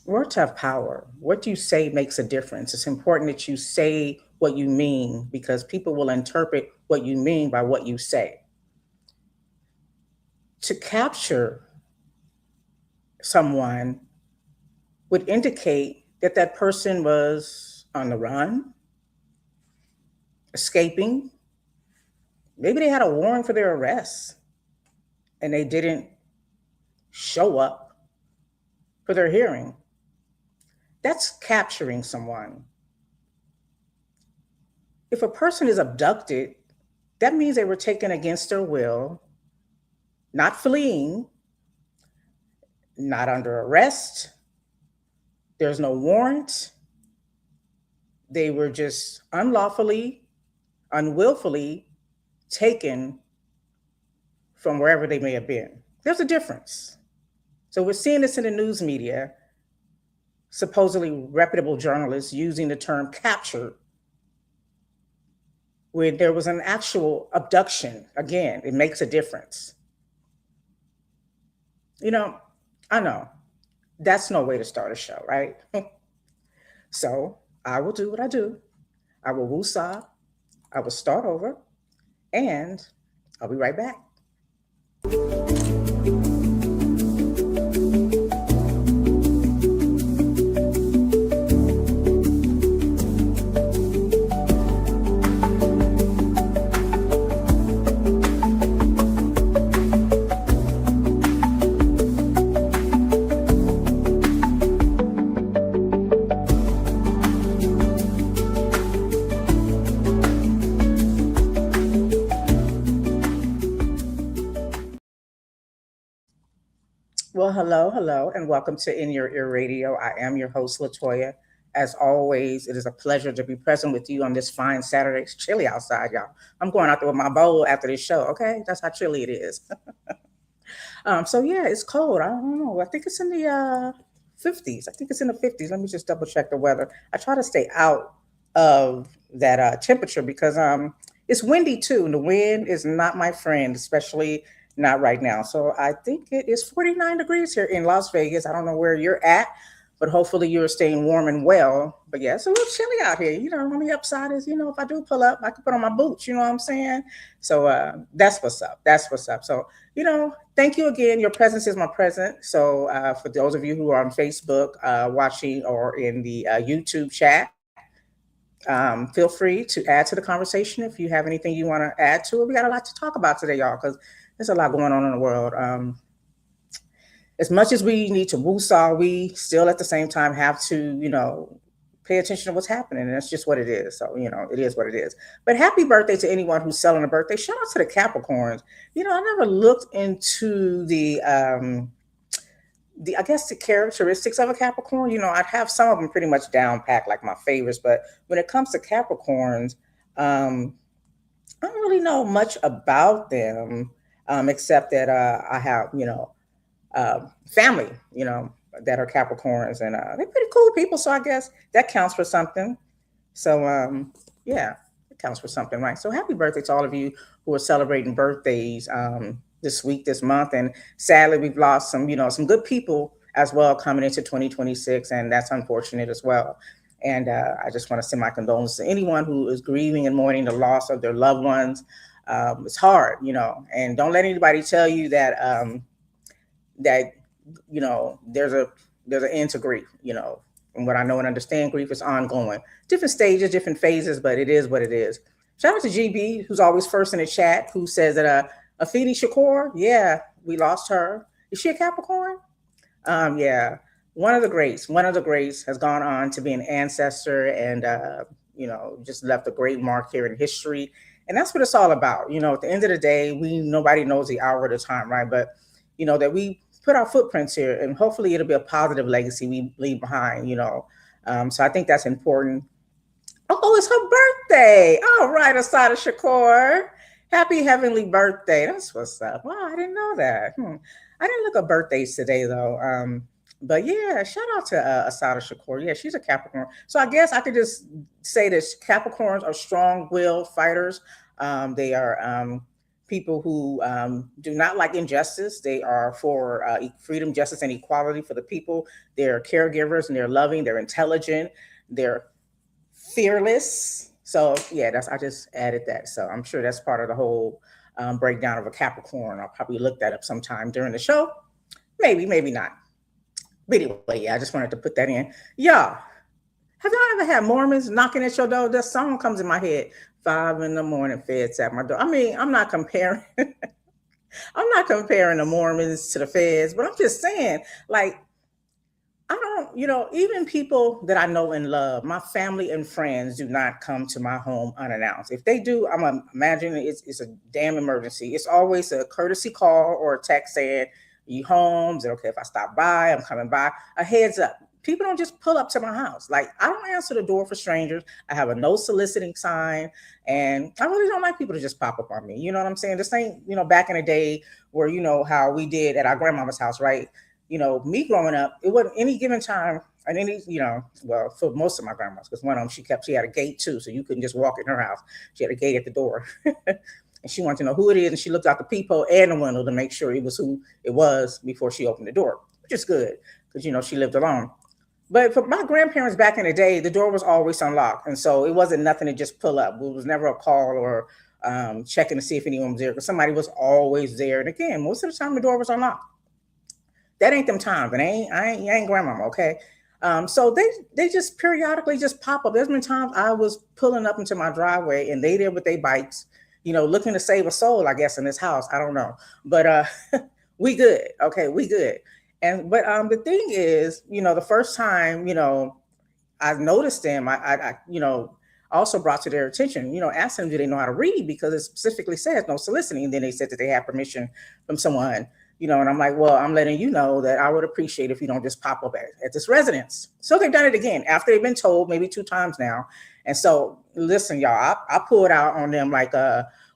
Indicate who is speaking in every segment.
Speaker 1: Words have power. What you say makes a difference. It's important that you say what you mean because people will interpret what you mean by what you say. To capture someone would indicate that that person was on the run, escaping. Maybe they had a warrant for their arrest and they didn't show up for their hearing. That's capturing someone. If a person is abducted, that means they were taken against their will, not fleeing, not under arrest. There's no warrant. They were just unlawfully, unwillfully taken from wherever they may have been. There's a difference. So we're seeing this in the news media, supposedly reputable journalists using the term captured when there was an actual abduction. Again, it makes a difference. You know, I know that's no way to start a show, right? So I will do what I do. I will woosah. I will start over, and I'll be right back. Well, hello, and welcome to In Your Ear Radio. I am your host, Latoya. As always, it is a pleasure to be present with you on this fine Saturday. It's chilly outside, y'all. I'm going out there with my bowl after this show, okay? That's how chilly it is. So yeah, it's cold. I don't know. I think it's in the 50s. I think it's in the 50s. Let me just double check the weather. I try to stay out of that temperature because it's windy too, and the wind is not my friend, especially not right now. So I think it is 49 degrees here in Las Vegas. I don't know where you're at, but hopefully you're staying warm and well. But yeah, it's a little chilly out here. On the upside is, if I do pull up, I can put on my boots. You know what I'm saying? So that's what's up. That's what's up. So, thank you again. Your presence is my present. So for those of you who are on Facebook watching or in the YouTube chat, feel free to add to the conversation if you have anything you want to add to it. We got a lot to talk about today, y'all, because there's a lot going on in the world. As much as we need to woosah, we still at the same time have to, pay attention to what's happening. And that's just what it is. So, it is what it is. But happy birthday to anyone who's celebrating a birthday. Shout out to the Capricorns. I never looked into I guess the characteristics of a Capricorn. I'd have some of them pretty much down packed, like my favorites. But when it comes to Capricorns, I don't really know much about them, except that I have, family, that are Capricorns, and they're pretty cool people. So I guess that counts for something. So yeah, it counts for something, right? So happy birthday to all of you who are celebrating birthdays this week, this month, and sadly we've lost some good people as well coming into 2026, and that's unfortunate as well. And I just want to send my condolences to anyone who is grieving and mourning the loss of their loved ones. It's hard, and don't let anybody tell you that that there's an end to grief. From what I know and understand, grief is ongoing, different stages, different phases, but it is what it is. Shout out to GB, who's always first in the chat, who says that Afidi Shakur, yeah, we lost her. Is she a Capricorn? Yeah, one of the greats has gone on to be an ancestor and just left a great mark here in history. And that's what it's all about. At the end of the day, nobody knows the hour or the time, right? But that we put our footprints here, and hopefully it'll be a positive legacy we leave behind. So I think that's important. Oh, it's her birthday! All right, Asada Shakur, happy heavenly birthday. That's what's up. Wow, I didn't know that. I didn't look at birthdays today though. But yeah, shout out to Asada Shakur. Yeah, she's a Capricorn. So I guess I could just say this: Capricorns are strong-willed fighters. They are people who do not like injustice. They are for freedom, justice, and equality for the people. They're caregivers and they're loving, they're intelligent, they're fearless. So yeah, that's I just added that. So I'm sure that's part of the whole breakdown of a Capricorn. I'll probably look that up sometime during the show. Maybe, maybe not. But anyway, yeah, I just wanted to put that in. Yeah. Have y'all ever had Mormons knocking at your door? That song comes in my head. 5 in the morning, feds at my door. I mean, I'm not comparing. I'm not comparing the Mormons to the feds, but I'm just saying, like, I don't, even people that I know and love, my family and friends do not come to my home unannounced. If they do, I'm imagining it's a damn emergency. It's always a courtesy call or a text saying, you home? Is it okay if I stop by? I'm coming by. A heads up. People don't just pull up to my house. Like, I don't answer the door for strangers. I have a no soliciting sign. And I really don't like people to just pop up on me. You know what I'm saying? This ain't, back in the day where, how we did at our grandmama's house, right? Me growing up, it wasn't any given time and any, well, for most of my grandmas, because one of them, she had a gate too. So you couldn't just walk in her house. She had a gate at the door. And she wanted to know who it is. And she looked out the peephole and the window to make sure it was who it was before she opened the door, which is good because, she lived alone. But for my grandparents back in the day, the door was always unlocked. And so it wasn't nothing to just pull up. It was never a call or checking to see if anyone was there because somebody was always there. And again, most of the time the door was unlocked. That ain't them times, and I ain't grandmama, okay? So they just periodically just pop up. There's been times I was pulling up into my driveway and they there with their bikes, looking to save a soul, I guess, in this house. I don't know, but we good, okay? We good. And but the thing is, the first time, I noticed them, also brought to their attention, asked them, do they know how to read? Because it specifically says no soliciting. And then they said that they had permission from someone, and I'm like, well, I'm letting you know that I would appreciate if you don't just pop up at this residence. So they've done it again after they've been told maybe 2 times now. And so listen, y'all, I pulled out on them like,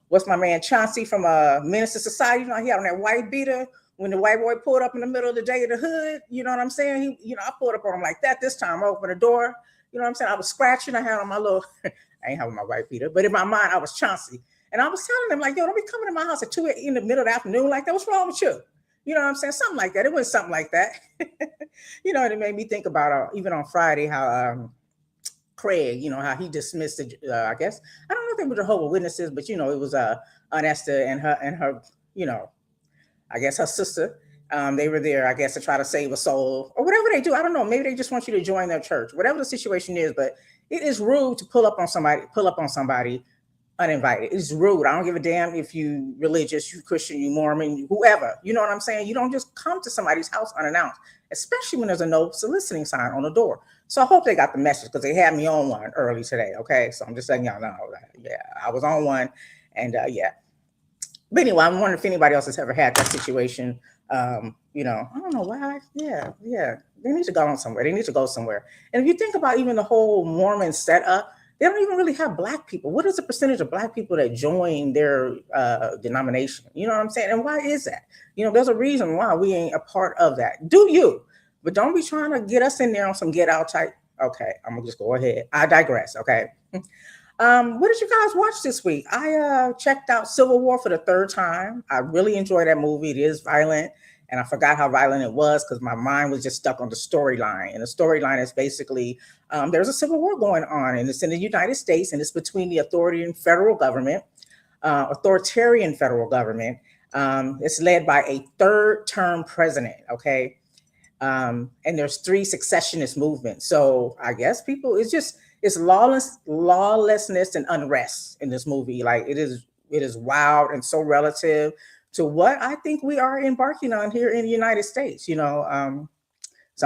Speaker 1: what's my man Chauncey from Minister Society? He had on that white beater when the white boy pulled up in the middle of the day of the hood. You know what I'm saying? I pulled up on him like that this time. I opened the door. You know what I'm saying? I was scratching. I had on my little, I ain't having my white beater, but in my mind, I was Chauncey. And I was telling them like, yo, don't be coming to my house at 2 in the middle of the afternoon like that. What's wrong with you? You know what I'm saying? Something like that. It was something like that. And it made me think about even on Friday how Craig, how he dismissed I guess I don't know if they were Jehovah's Witnesses, but it was Aunt Esther and her, I guess her sister. They were there, I guess, to try to save a soul or whatever they do. I don't know. Maybe they just want you to join their church, whatever the situation is. But it is rude to pull up on somebody uninvited. It's rude. I don't give a damn if you religious, you Christian, you Mormon, whoever. You know what I'm saying? You don't just come to somebody's house unannounced, especially when there's a no soliciting sign on the door. So I hope they got the message because they had me on one early today. Okay, so I'm just letting y'all know that. Yeah, I was on one, and yeah. But anyway, I'm wondering if anybody else has ever had that situation. I don't know why. Yeah. They need to go on somewhere. They need to go somewhere. And if you think about even the whole Mormon setup, they don't even really have Black people. What is the percentage of Black people that join their denomination? You know what I'm saying? And why is that? There's a reason why we ain't a part of that. Do you? But don't be trying to get us in there on some get out type. Okay, I'm gonna just go ahead. I digress. Okay. What did you guys watch this week? I checked out Civil War for the 3rd time. I really enjoyed that movie. It is violent, and I forgot how violent it was because my mind was just stuck on the storyline. And the storyline is basically there's a civil war going on, and it's in the United States, and it's between the authoritarian federal government. It's led by a 3rd-term president. Okay. And there's 3 successionist movements. So I guess it's lawlessness and unrest in this movie. Like it is wild and so relative to what I think we are embarking on here in the United States. Some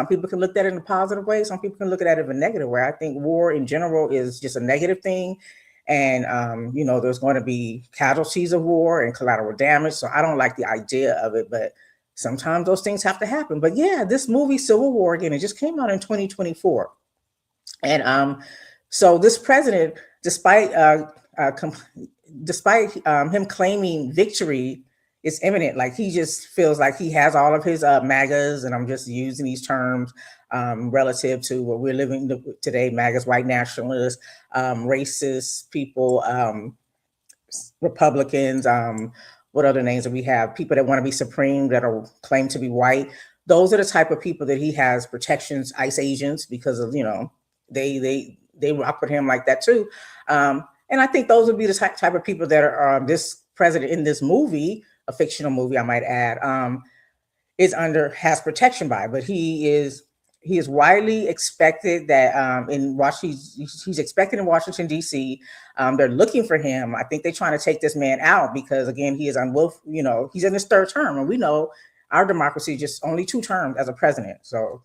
Speaker 1: people can look at it in a positive way. Some people can look at it in a negative way. I think war in general is just a negative thing. And, there's going to be casualties of war and collateral damage. So I don't like the idea of it, but sometimes those things have to happen. But yeah, this movie, Civil War, again, it just came out in 2024. And so this president, despite him claiming victory is imminent, like he just feels like he has all of his MAGAs, and I'm just using these terms relative to what we're living today, MAGAs, white nationalists, racist people, Republicans, what other names do we have? People that want to be supreme that are claimed to be white. Those are the type of people that he has protections, ICE agents, because of they rock with him like that too. And I think those would be the type of people that are this president in this movie, a fictional movie, I might add, is under has protection by. But he is widely expected that in Washington, he's expected in Washington D.C. They're looking for him. I think they're trying to take this man out because again, he is unwilling. He's in his third term, and we know our democracy is just only 2 terms as a president. So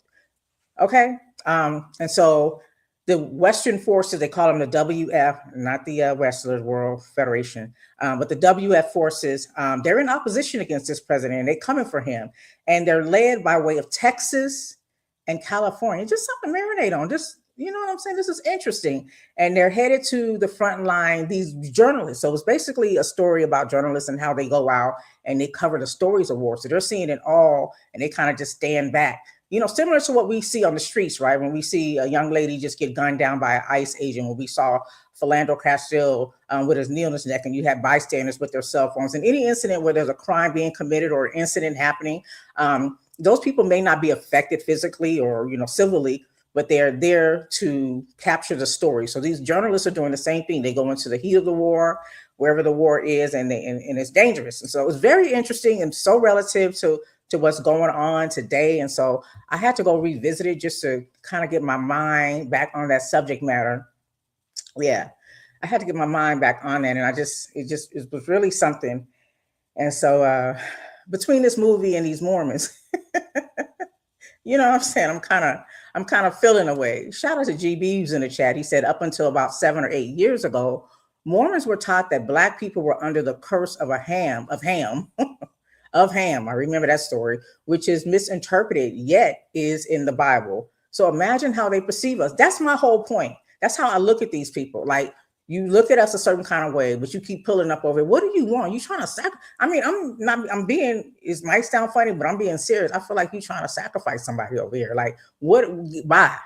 Speaker 1: okay. And so the Western forces, they call them the WF, not the Wrestlers World Federation, but the WF forces, they're in opposition against this president and they're coming for him. And they're led by way of Texas and California. Just something to marinate on. Just, you know what I'm saying? This is interesting. And they're headed to the front line, these journalists. So it's basically a story about journalists and how they go out and they cover the stories of war. So they're seeing it all and they kind of just stand back, similar to what we see on the streets, right? When we see a young lady just get gunned down by an ICE agent, when we saw Philando Castile with his knee on his neck, and you have bystanders with their cell phones. And any incident where there's a crime being committed or an incident happening, those people may not be affected physically or, civilly, but they're there to capture the story. So these journalists are doing the same thing. They go into the heat of the war, wherever the war is, and it's dangerous. And so it's very interesting and so relative to what's going on today. And so I had to go revisit it just to kind of get my mind back on that subject matter. Yeah, I had to get my mind back on that. And it was really something. And so between this movie and these Mormons, you know what I'm saying? I'm kind of feeling away. Shout out to GB who's in the chat. He said up until about 7 or 8 years ago, Mormons were taught that Black people were under the curse of Ham. Of Ham. I remember that story, which is misinterpreted, yet is in the Bible. So imagine how they perceive us. That's my whole point. That's how I look at these people. Like, you look at us a certain kind of way, but you keep pulling up over it. What do you want? You trying to I mean, it might sound funny, but I'm being serious. I feel like you're trying to sacrifice somebody over here. Like, what? Bye.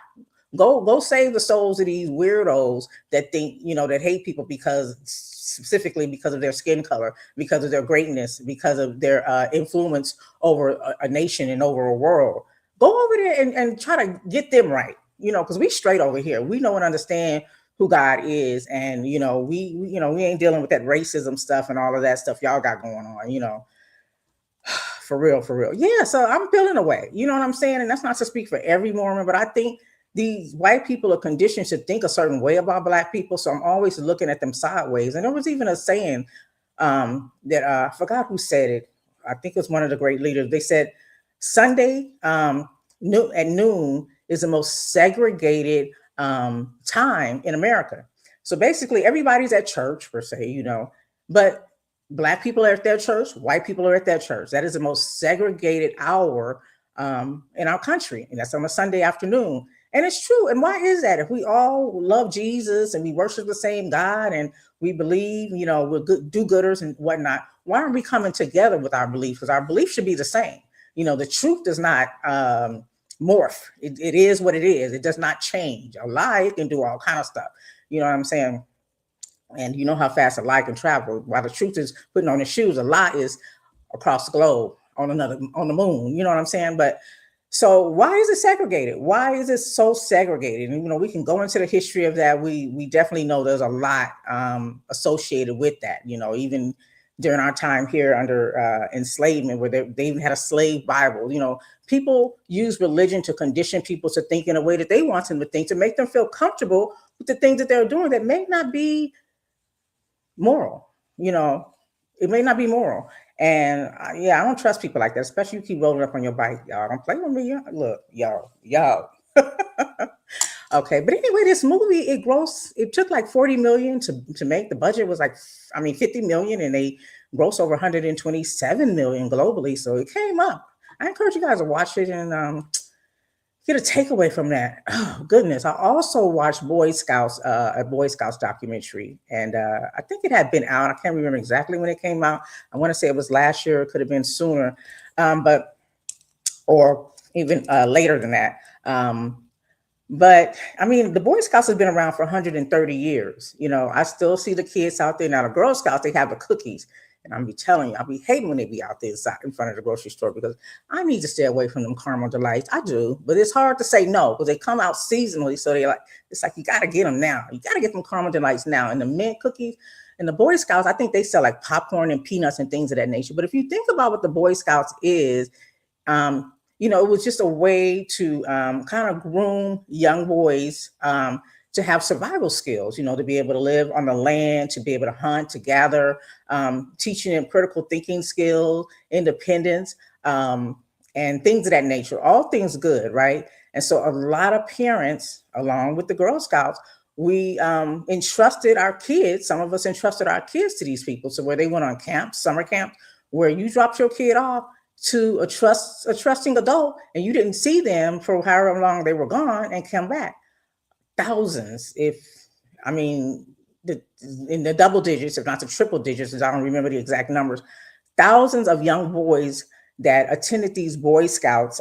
Speaker 1: Go save the souls of these weirdos that think, that hate people specifically because of their skin color, because of their greatness, because of their influence over a nation and over a world. Go over there and try to get them right, because we straight over here. We know and understand who God is, and we ain't dealing with that racism stuff and all of that stuff y'all got going on, for real. Yeah, so I'm feeling away. You know what I'm saying? And that's not to speak for every Mormon, but I think these white people are conditioned to think a certain way about Black people. So I'm always looking at them sideways. And there was even a saying that I forgot who said it. I think it was one of the great leaders. They said Sunday at noon is the most segregated time in America. So basically everybody's at church per se, but Black people are at their church, white people are at their church. That is the most segregated hour in our country. And that's on a Sunday afternoon. And it's true. And why is that? If we all love Jesus and we worship the same God and we believe, we're good do-gooders and whatnot, why aren't we coming together with our beliefs? Because our beliefs should be the same. The truth does not morph. It is what it is. It does not change. A lie can do all kind of stuff. You know what I'm saying? And you know how fast a lie can travel. While the truth is putting on the shoes, a lie is across the globe on the moon. You know what I'm saying? But so why is it segregated? Why is it so segregated? And, we can go into the history of that. We definitely know there's a lot associated with that, even during our time here under enslavement, where they even had a slave Bible. People use religion to condition people to think in a way that they want them to think, to make them feel comfortable with the things that they're doing that may not be moral. It may not be moral. And I don't trust people like that, especially you keep rolling up on your bike, y'all. Don't play with me. Look, y'all. Okay, but anyway, this movie, it took like 40 million to make. The budget was 50 million, and they grossed over 127 million globally. So it came up. I encourage you guys to watch it and get a takeaway from that. Oh, goodness. I also watched a Boy Scouts documentary, and I think it had been out. I can't remember exactly when it came out. I want to say it was last year. It could have been sooner, or even later than that. But I mean, the Boy Scouts has been around for 130 years. I still see the kids out there now. The Girl Scouts, they have the cookies. And I'm be telling you, I'll be hating when they be out there inside in front of the grocery store because I need to stay away from them caramel delights. I do, but it's hard to say no because they come out seasonally. So they like it's like you got to get them now. You got to get them caramel delights now. And the mint cookies and the Boy Scouts, I think they sell like popcorn and peanuts and things of that nature. But if you think about what the Boy Scouts is, um, it was just a way to kind of groom young boys to have survival skills, to be able to live on the land, to be able to hunt, to gather, teaching them critical thinking skills, independence, and things of that nature. All things good, right? And so a lot of parents, along with the Girl Scouts, we entrusted our kids, some of us entrusted our kids to these people. So where they went on camp, summer camp, where you dropped your kid off to a trusting adult and you didn't see them for however long they were gone and come back. Thousands, if I mean the in the double digits, if not the triple digits, as I don't remember the exact numbers, thousands of young boys that attended these Boy Scouts,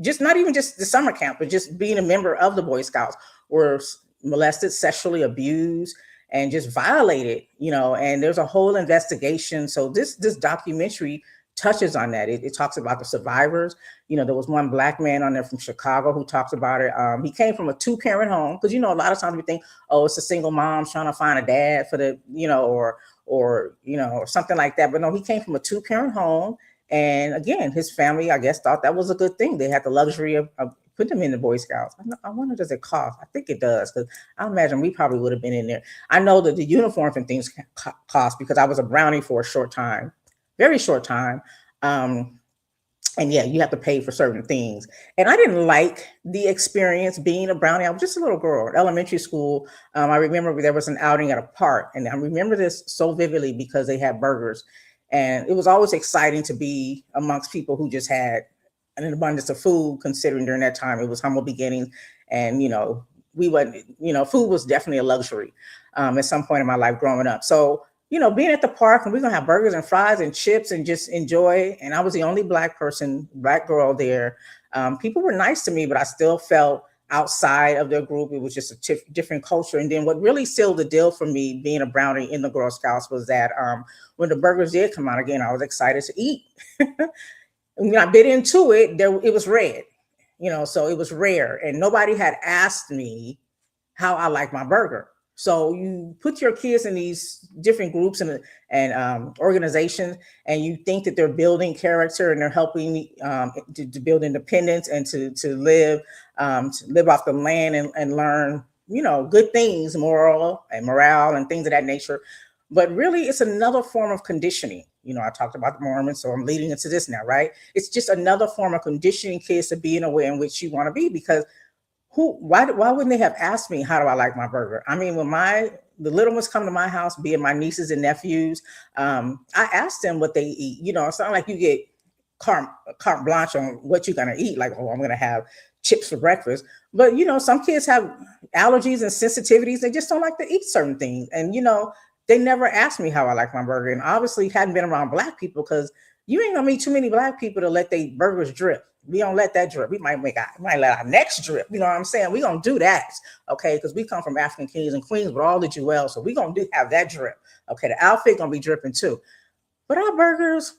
Speaker 1: just not even just the summer camp, but just being a member of the Boy Scouts, were molested, sexually abused, and just violated. And there's a whole investigation. So this documentary touches on that. It talks about the survivors. There was one black man on there from Chicago who talks about it. He came from a two-parent home because a lot of times we think, oh, it's a single mom trying to find a dad for the, or something like that. But no, he came from a two-parent home. And again, his family, I guess, thought that was a good thing. They had the luxury of putting him in the Boy Scouts. I wonder, does it cost? I think it does, because I imagine we probably would have been in there. I know that the uniforms and things cost because I was a Brownie for a short time, very short time. And yeah, you have to pay for certain things. And I didn't like the experience being a Brownie. I was just a little girl at elementary school. I remember there was an outing at a park, and I remember this so vividly because they had burgers. And it was always exciting to be amongst people who just had an abundance of food, considering during that time it was humble beginnings. And, we wasn't, food was definitely a luxury at some point in my life growing up. So, being at the park and we're going to have burgers and fries and chips and just enjoy. And I was the only black girl there. People were nice to me, but I still felt outside of their group. It was just a different culture. And then what really sealed the deal for me being a Brownie in the Girl Scouts was that when the burgers did come out again, I was excited to eat. When I bit into it, it was red, so it was rare. And nobody had asked me how I like my burger. So you put your kids in these different groups and organizations, and you think that they're building character and they're helping to build independence and to live off the land and learn, good things, morale and things of that nature. But really, it's another form of conditioning. I talked about the Mormons, so I'm leading into this now, right? It's just another form of conditioning kids to be in a way in which you want to be, because why wouldn't they have asked me how do I like my burger? I mean, when the little ones come to my house, being my nieces and nephews, I asked them what they eat. It's not like you get carte blanche on what you're gonna eat. Like, oh, I'm gonna have chips for breakfast. But some kids have allergies and sensitivities. They just don't like to eat certain things. And they never asked me how I like my burger. And obviously hadn't been around black people, because you ain't gonna meet too many black people to let their burgers drip. We don't let that drip. We might let our necks drip. You know what I'm saying? We're going to do that. Okay. Because we come from African kings and queens with all the jewels. So we're going to have that drip. Okay. The outfit going to be dripping too. But our burgers,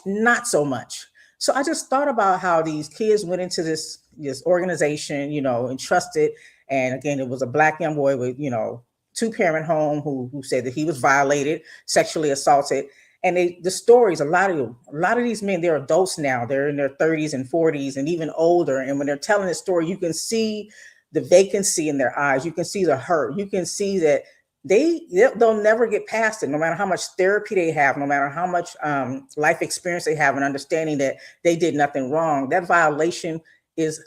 Speaker 1: not so much. So I just thought about how these kids went into this organization, entrusted. And again, it was a black young boy with, two-parent home who said that he was violated, sexually assaulted. And the stories, a lot of these men, they're adults now. They're in their 30s and 40s and even older. And when they're telling the story, you can see the vacancy in their eyes. You can see the hurt. You can see that they'll never get past it, no matter how much therapy they have, no matter how much life experience they have, and understanding that they did nothing wrong. That violation is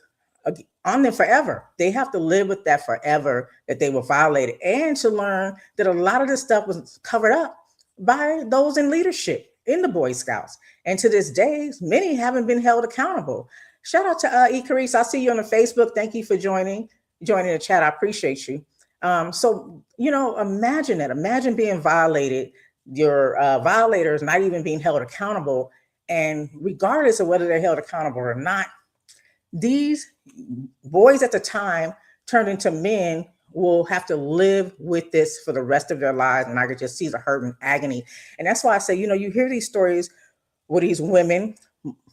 Speaker 1: on them forever. They have to live with that forever, that they were violated, and to learn that a lot of this stuff was covered up by those in leadership in the Boy Scouts. And to this day, many haven't been held accountable. Shout out to Icarice. I see you on the Facebook. Thank you for joining the chat. I appreciate you. So, imagine that. Imagine being violated, your violators not even being held accountable. And regardless of whether they're held accountable or not, these boys at the time turned into men will have to live with this for the rest of their lives, and I could just see the hurt and agony. And that's why I say, you hear these stories with these women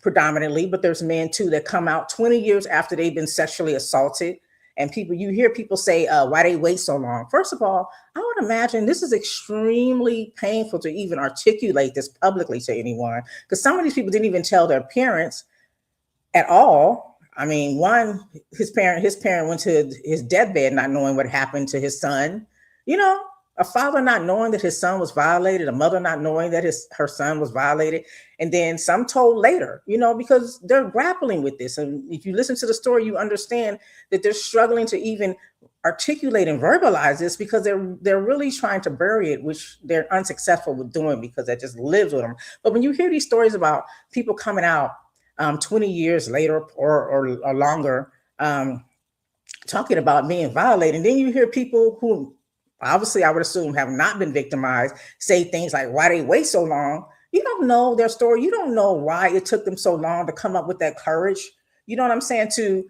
Speaker 1: predominantly, but there's men too that come out 20 years after they've been sexually assaulted. And you hear people say, why they wait so long. First of all, I would imagine this is extremely painful to even articulate this publicly to anyone, because some of these people didn't even tell their parents at all. I mean, one, his parent went to his deathbed not knowing what happened to his son. You know, a father not knowing that his son was violated, a mother not knowing that her son was violated, and then some told later. Because they're grappling with this. And if you listen to the story, you understand that they're struggling to even articulate and verbalize this, because they're really trying to bury it, which they're unsuccessful with doing, because that just lives with them. But when you hear these stories about people coming out 20 years later or longer, talking about being violated, and then you hear people who obviously I would assume have not been victimized say things like, why they wait so long. You don't know their story. You don't know why it took them so long to come up with that courage. You know what I'm saying? To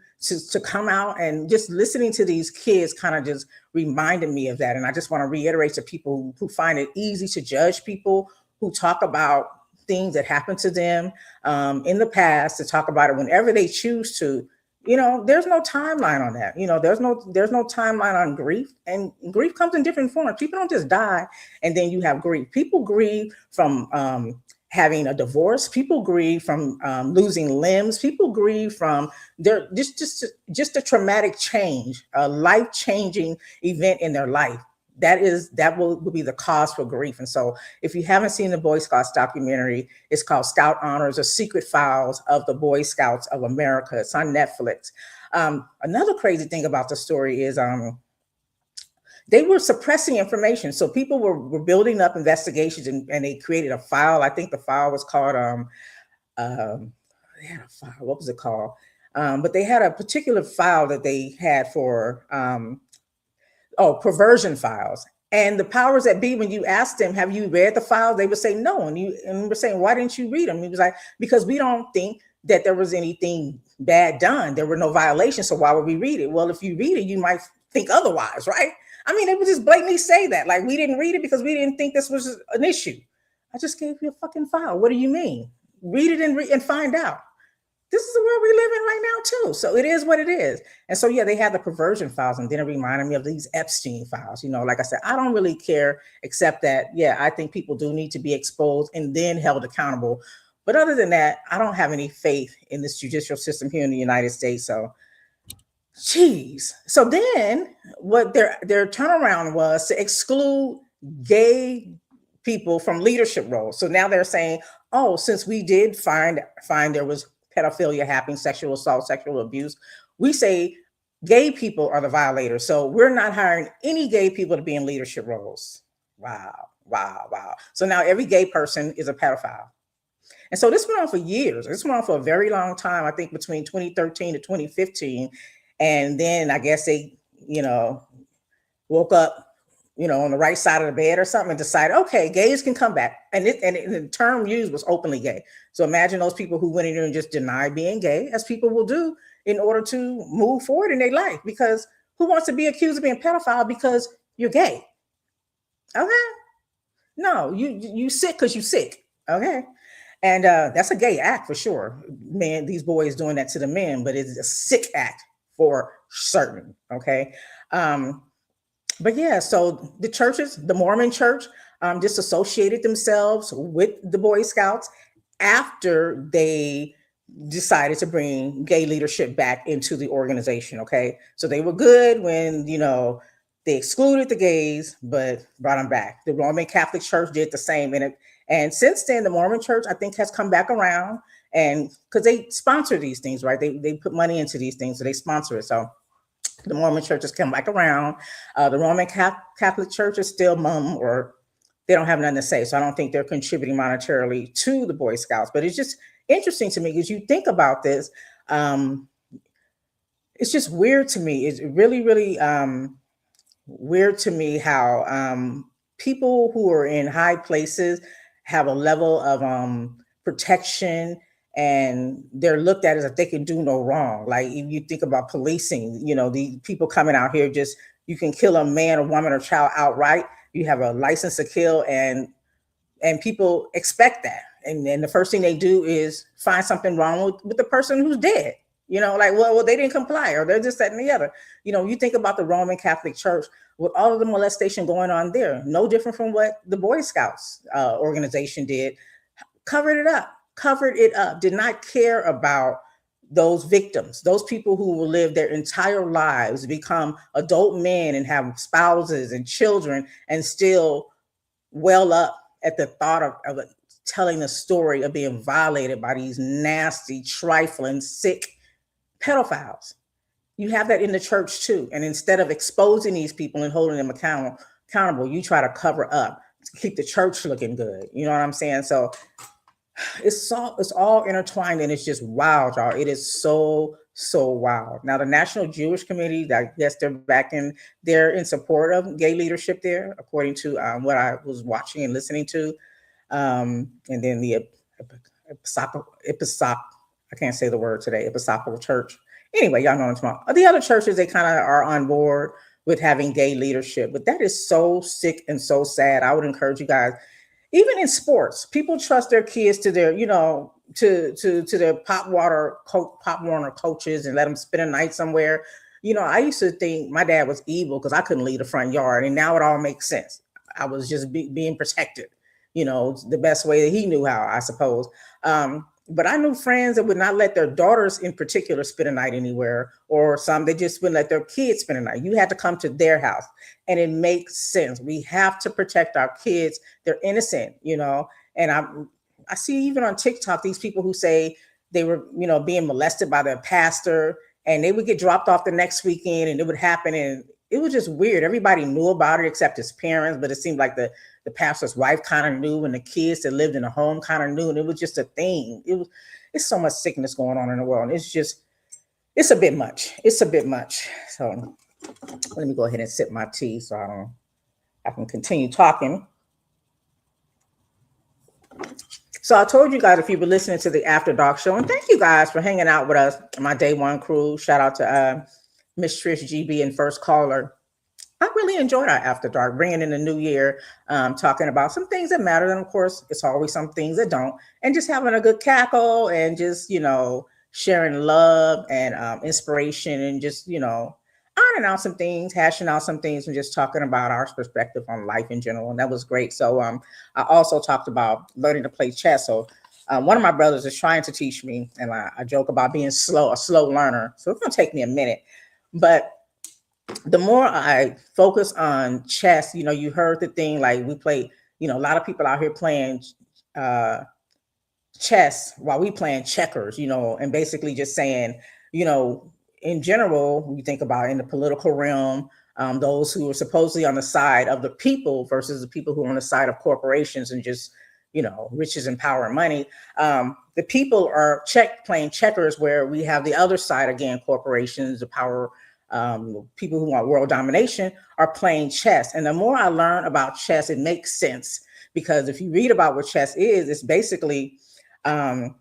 Speaker 1: come out, and just listening to these kids kind of just reminded me of that. And I just want to reiterate to people who find it easy to judge people who talk about things that happened to them in the past, to talk about it whenever they choose to. There's no timeline on that. There's no timeline on grief, and grief comes in different forms. People don't just die and then you have grief. People grieve from having a divorce. People grieve from losing limbs. People grieve from their just a traumatic change, a life-changing event in their life. That will be the cause for grief. And so if you haven't seen the Boy Scouts documentary, it's called Scout Honors or Secret Files of the Boy Scouts of America. It's on Netflix. Another crazy thing about the story is they were suppressing information. So people were building up investigations, and they created a file. I think the file was called, they had a file, what was it called? But they had a particular file that they had for, perversion files. And the powers that be, when you asked them, have you read the files? They would say no. And we're saying, why didn't you read them? He was like, because we don't think that there was anything bad done. There were no violations. So why would we read it? Well, if you read it, you might think otherwise, right? I mean, they would just blatantly say that. Like, we didn't read it because we didn't think this was an issue. I just gave you a fucking file. What do you mean? Read it and find out. This is the world we live in right now too. So it is what it is. And so, yeah, they had the perversion files, and then it reminded me of these Epstein files. Like I said, I don't really care, except that, yeah, I think people do need to be exposed and then held accountable. But other than that, I don't have any faith in this judicial system here in the United States. So, geez. So then what their turnaround was to exclude gay people from leadership roles. So now they're saying, oh, since we did find there was pedophilia happening, sexual assault, sexual abuse, we say gay people are the violators. So we're not hiring any gay people to be in leadership roles. Wow. So now every gay person is a pedophile. And so this went on for years. This went on for a very long time, I think between 2013 to 2015. And then I guess they, woke up, on the right side of the bed or something, and decided, okay, gays can come back. And the term used was openly gay. So imagine those people who went in there and just denied being gay, as people will do in order to move forward in their life. Because who wants to be accused of being a pedophile because you're gay? Okay. No, you sick because you sick. Okay. And that's a gay act for sure. Man, these boys doing that to the men, but it's a sick act for certain. Okay. But yeah, so the churches, the Mormon church, disassociated themselves with the Boy Scouts after they decided to bring gay leadership back into the organization. Okay. So they were good when, they excluded the gays, but brought them back. The Roman Catholic Church did the same. And since then, the Mormon church, I think, has come back around, and because they sponsor these things, right? They put money into these things, so they sponsor it. So the Mormon church has come back around. The Roman Catholic Church is still mum, or they don't have nothing to say. So I don't think they're contributing monetarily to the Boy Scouts. But it's just interesting to me, because you think about this. It's just weird to me. It's really, really weird to me how people who are in high places have a level of protection, and they're looked at as if they can do no wrong. Like if you think about policing, the people coming out here just You can kill a man or woman or child outright. You have a license to kill, and people expect that. And then the first thing they do is find something wrong with the person who's dead. Like, well, they didn't comply, or they're just that and the other. You think about the Roman Catholic Church with all of the molestation going on there, no different from what the Boy Scouts organization did. Covered it up, did not care about those victims, those people who will live their entire lives, become adult men and have spouses and children, and still well up at the thought of telling the story of being violated by these nasty, trifling, sick pedophiles. You have that in the church too. And instead of exposing these people and holding them accountable, you try to cover up to keep the church looking good. You know what I'm saying? So it's all intertwined, and it's just wild, y'all. It is so wild. Now, the National Jewish Committee, I guess they're in support of gay leadership there, according to what I was watching and listening to. And then the I can't say the word today, Episcopal Church. Anyway, y'all know what I'm talking about. The other churches, they kind of are on board with having gay leadership, but that is so sick and so sad. I would encourage you guys, even in sports, people trust their kids to their, to their Pop Warner coaches and let them spend a night somewhere. I used to think my dad was evil because I couldn't leave the front yard, and now it all makes sense. I was just being protected, the best way that he knew how, I suppose. But I knew friends that would not let their daughters in particular spend a night anywhere, or some they just wouldn't let their kids spend a night. You had to come to their house, and it makes sense. We have to protect our kids. They're innocent, and I see even on TikTok, these people who say they were, being molested by their pastor, and they would get dropped off the next weekend, and it would happen. And it was just weird. Everybody knew about it except his parents, but it seemed like the pastor's wife kind of knew, and the kids that lived in the home kind of knew, and it was just a thing. It's so much sickness going on in the world. It's a bit much. It's a bit much. So let me go ahead and sip my tea so I can continue talking. So I told you guys, if you were listening to the After Dark show, and thank you guys for hanging out with us, my day one crew. Shout out to Miss Trish GB and First Caller. I really enjoyed our After Dark, bringing in the new year, talking about some things that matter. And of course, it's always some things that don't. And just having a good cackle and just, sharing love and inspiration, and just, ironing out some things, hashing out some things, and just talking about our perspective on life in general. And that was great. So I also talked about learning to play chess. So one of my brothers is trying to teach me, and I joke about being a slow learner. So it's going to take me a minute. But the more I focus on chess, you heard the thing, like we play, a lot of people out here playing chess while we playing checkers, and basically just saying, in general, you think about in the political realm, those who are supposedly on the side of the people versus the people who are on the side of corporations and just, riches and power and money. The people are playing checkers, where we have the other side, again, corporations, the power. People who want world domination are playing chess. And the more I learn about chess, it makes sense, because if you read about what chess is, it's basically it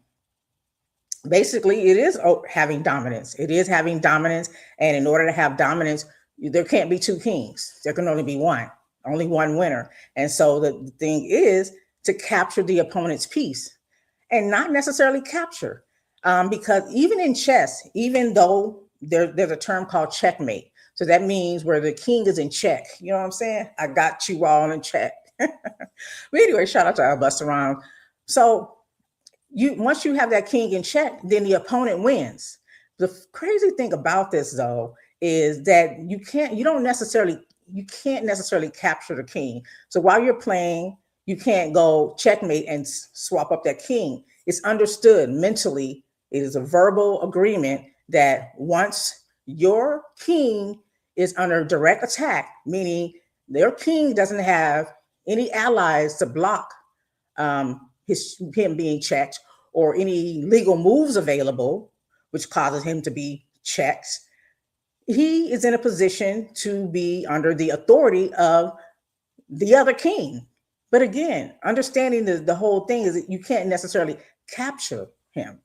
Speaker 1: is having dominance. It is having dominance. And in order to have dominance, there can't be two kings. There can only be only one winner. And so the thing is to capture the opponent's piece, and not necessarily capture, because even in chess, even though there's a term called checkmate. So that means where the king is in check. You know what I'm saying? I got you all in check. But anyway, shout out to our Buster Rhymes. So once you have that king in check, then the opponent wins. The crazy thing about this, though, is that you can't necessarily capture the king. So while you're playing, you can't go checkmate and swap up that king. It's understood mentally. It is a verbal agreement that once your king is under direct attack, meaning their king doesn't have any allies to block him being checked, or any legal moves available, which causes him to be checked, he is in a position to be under the authority of the other king. But again, understanding the whole thing is that you can't necessarily capture him.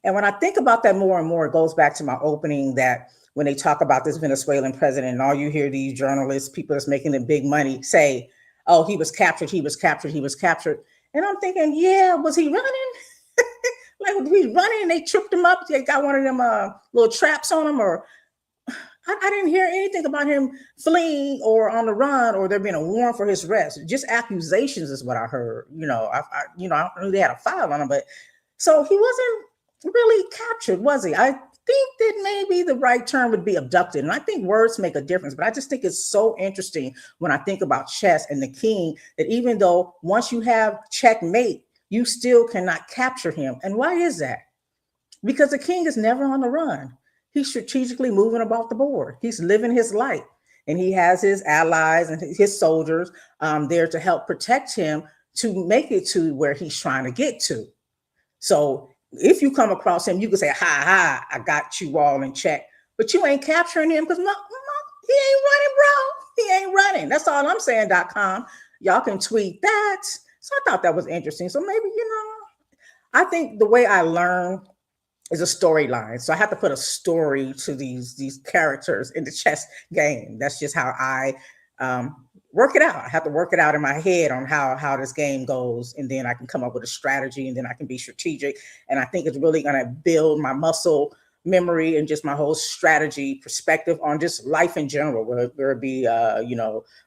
Speaker 1: And when I think about that more and more, it goes back to my opening, that when they talk about this Venezuelan president, and all you hear these journalists, people that's making the big money say, oh, he was captured, he was captured, he was captured. And I'm thinking, yeah, was he running? Like, was he running and they tripped him up? They got one of them little traps on him, or I didn't hear anything about him fleeing or on the run or there being a warrant for his arrest. Just accusations is what I heard. I knew they had a file on him, but so he wasn't really captured, was he? I think that maybe the right term would be abducted. And I think words make a difference, but I just think it's so interesting when I think about chess and the king that even though once you have checkmate, you still cannot capture him. And why is that? Because the king is never on the run. He's strategically moving about the board. He's living his life, and he has his allies and his soldiers there to help protect him to make it to where he's trying to get to. So if you come across him, you can say, ha, ha, I got you all in check, but you ain't capturing him because no, he ain't running, bro. He ain't running. That's all I'm saying.com. Y'all can tweet that. So I thought that was interesting. So maybe, I think the way I learn is a storyline. So I have to put a story to these characters in the chess game. That's just how I work it out. I have to work it out in my head on how this game goes, and then I can come up with a strategy, and then I can be strategic. And I think it's really going to build my muscle memory and just my whole strategy perspective on just life in general, whether it be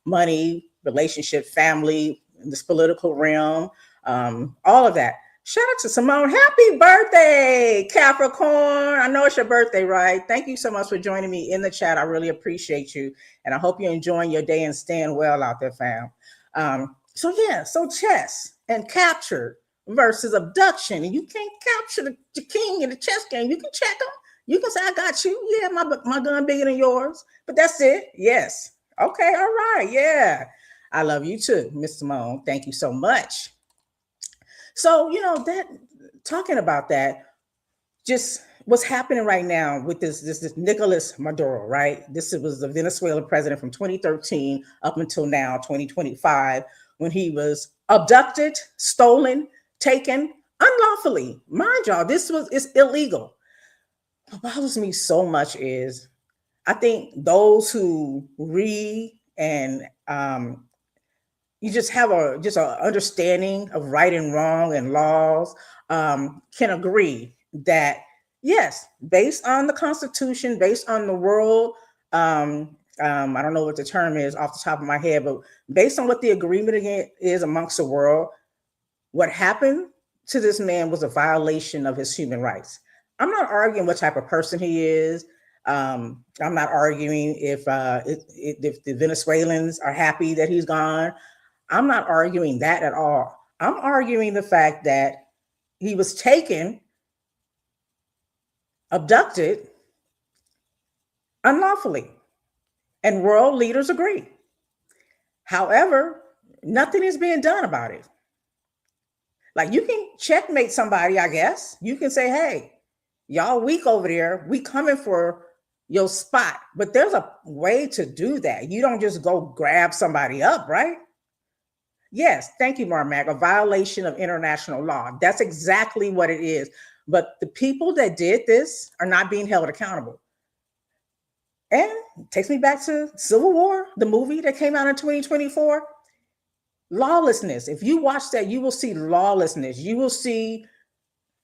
Speaker 1: money, relationship, family, this political realm, all of that. Shout out to Simone. Happy birthday, Capricorn. I know it's your birthday, right? Thank you so much for joining me in the chat. I really appreciate you. And I hope you're enjoying your day and staying well out there, fam. So chess and capture versus abduction. And you can't capture the king in the chess game. You can check him. You can say, I got you. Yeah, my gun bigger than yours. But that's it. Yes. Okay, all right. Yeah. I love you too, Miss Simone. Thank you so much. So, that talking about that, just what's happening right now with this Nicolas Maduro, right? This was the Venezuelan president from 2013 up until now, 2025, when he was abducted, stolen, taken unlawfully. Mind y'all, it's illegal. What bothers me so much is I think those who read and you just have a understanding of right and wrong and laws, can agree that yes, based on the Constitution, based on the world, I don't know what the term is off the top of my head, but based on what the agreement is amongst the world, what happened to this man was a violation of his human rights. I'm not arguing what type of person he is. I'm not arguing if the Venezuelans are happy that he's gone. I'm not arguing that at all. I'm arguing the fact that he was taken, abducted unlawfully, and world leaders agree. However, nothing is being done about it. Like, you can checkmate somebody, I guess. You can say, hey, y'all weak over there. We coming for your spot. But there's a way to do that. You don't just go grab somebody up, right? Yes, thank you, Marmac. A violation of international law. That's exactly what it is. But the people that did this are not being held accountable. And it takes me back to Civil War, the movie that came out in 2024. Lawlessness. If you watch that, you will see lawlessness. You will see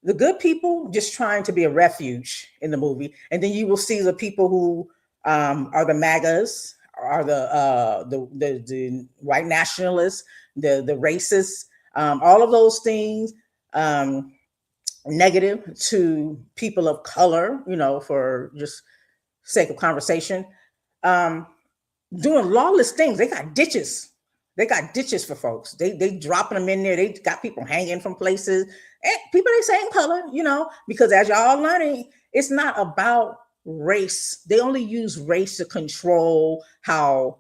Speaker 1: the good people just trying to be a refuge in the movie. And then you will see the people who are the MAGAs, are the white nationalists, the racists, all of those things negative to people of color, for just sake of conversation, doing lawless things. They got ditches. They got ditches for folks. They dropping them in there. They got people hanging from places. And people the same color, because as y'all learning, it's not about race. They only use race to control how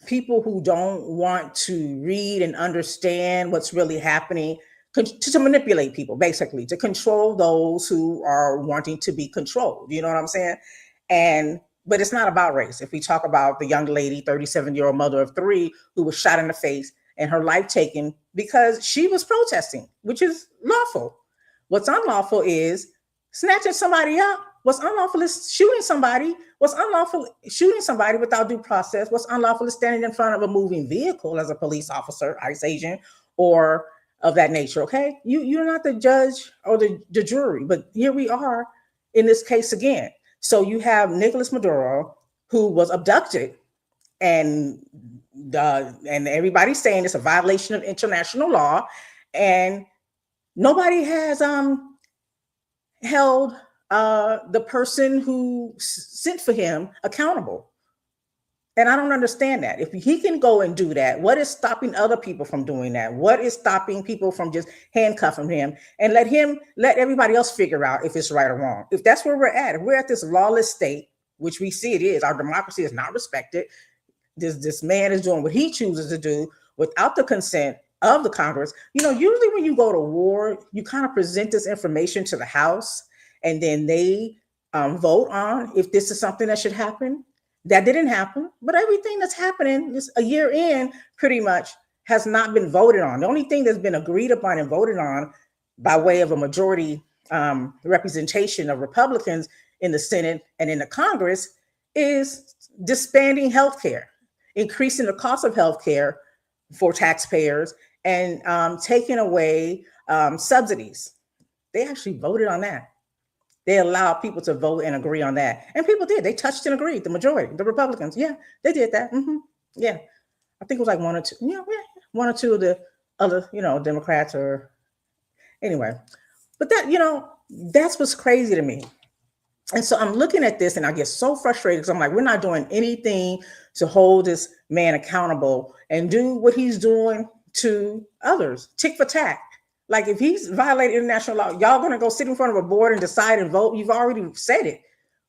Speaker 1: people who don't want to read and understand what's really happening, to manipulate people, basically, to control those who are wanting to be controlled. You know what I'm saying? But it's not about race. If we talk about the young lady, 37-year-old mother of 3, who was shot in the face and her life taken because she was protesting, which is lawful. What's unlawful is snatching somebody up What's unlawful is shooting somebody. What's unlawful shooting somebody without due process. What's unlawful is standing in front of a moving vehicle as a police officer, ICE agent, or of that nature. Okay, you're not the judge or the jury, but here we are in this case again. So you have Nicolas Maduro, who was abducted, and and everybody's saying it's a violation of international law, and nobody has held the person who sent for him accountable. And I don't understand that. If he can go and do that, what is stopping other people from doing that? What is stopping people from just handcuffing him and let everybody else figure out if it's right or wrong? If that's where we're at, if we're at this lawless state, which we see it is, our democracy is not respected. This man is doing what he chooses to do without the consent of the Congress. Usually when you go to war, you kind of present this information to the House, and then they vote on if this is something that should happen. That didn't happen, but everything that's happening this a year in pretty much has not been voted on. The only thing that's been agreed upon and voted on by way of a majority representation of Republicans in the Senate and in the Congress is disbanding healthcare, increasing the cost of healthcare for taxpayers, and taking away subsidies. They actually voted on that. They allowed people to vote and agree on that. And people did. They touched and agreed, the majority, the Republicans. Yeah, they did that. Yeah. I think it was like one or two. One or two of the other, Democrats or anyway. But that's what's crazy to me. And so I'm looking at this and I get so frustrated because I'm like, we're not doing anything to hold this man accountable and do what he's doing to others, tick for tack. Like if he's violated international law, y'all going to go sit in front of a board and decide and vote. You've already said it.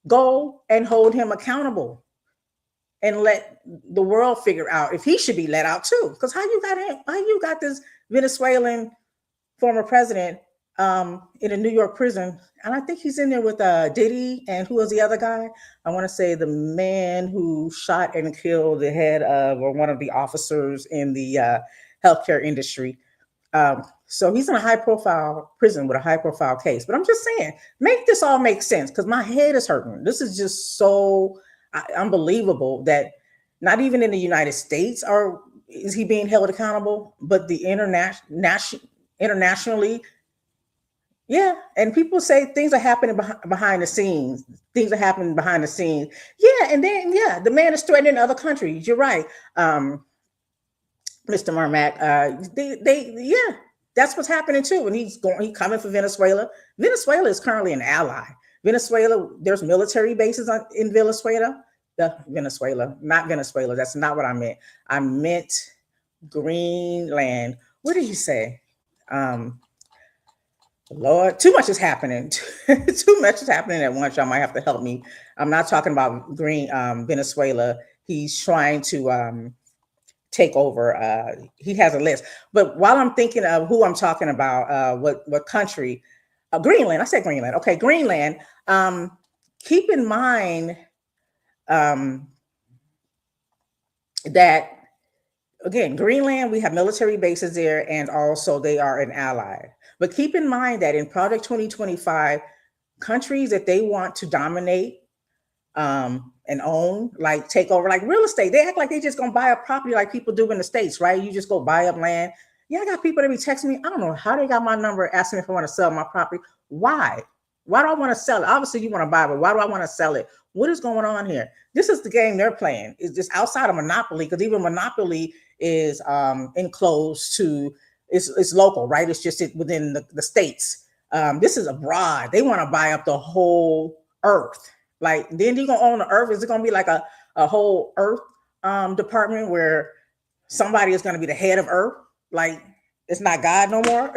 Speaker 1: Go and hold him accountable and let the world figure out if he should be let out too. Because how you got this Venezuelan former president in a New York prison, and I think he's in there with Diddy, and who was the other guy? I want to say the man who shot and killed the head of or one of the officers in the healthcare industry. So he's in a high-profile prison with a high-profile case. But I'm just saying, make this all make sense because my head is hurting. This is just so unbelievable that not even in the United States is he being held accountable, but the internationally. Yeah, and people say things are happening behind the scenes. Things are happening behind the scenes. Yeah, and then the man is threatening other countries. You're right, Mr. Marmack. That's what's happening too. And he's coming for Venezuela. Venezuela is currently an ally. Venezuela, there's military bases in Venezuela. Not Venezuela. That's not what I meant. I meant Greenland. What did you say? Lord, too much is happening. Too much is happening at once. Y'all might have to help me. I'm not talking about Venezuela. He's trying to take over. He has a list. But while I'm thinking of who I'm talking about, what country, Greenland. I said Greenland. Okay, Greenland. Keep in mind that, again, Greenland, we have military bases there, and also they are an ally. But keep in mind that in Project 2025, countries that they want to dominate and own, like take over, like real estate, they act like they just gonna buy up property like people do in the States, right? You just go buy up land. Yeah, I got people that be texting me. I don't know how they got my number asking me if I want to sell my property. Why? Why do I want to sell it? Obviously, you want to buy it, but why do I want to sell it? What is going on here? This is the game they're playing. It's just outside of Monopoly, because even Monopoly is enclosed to, it's local, right? It's just within the states. This is abroad. They want to buy up the whole earth. Like, then you're going to own the earth. Is it going to be like a whole earth department where somebody is going to be the head of earth? Like, it's not God no more.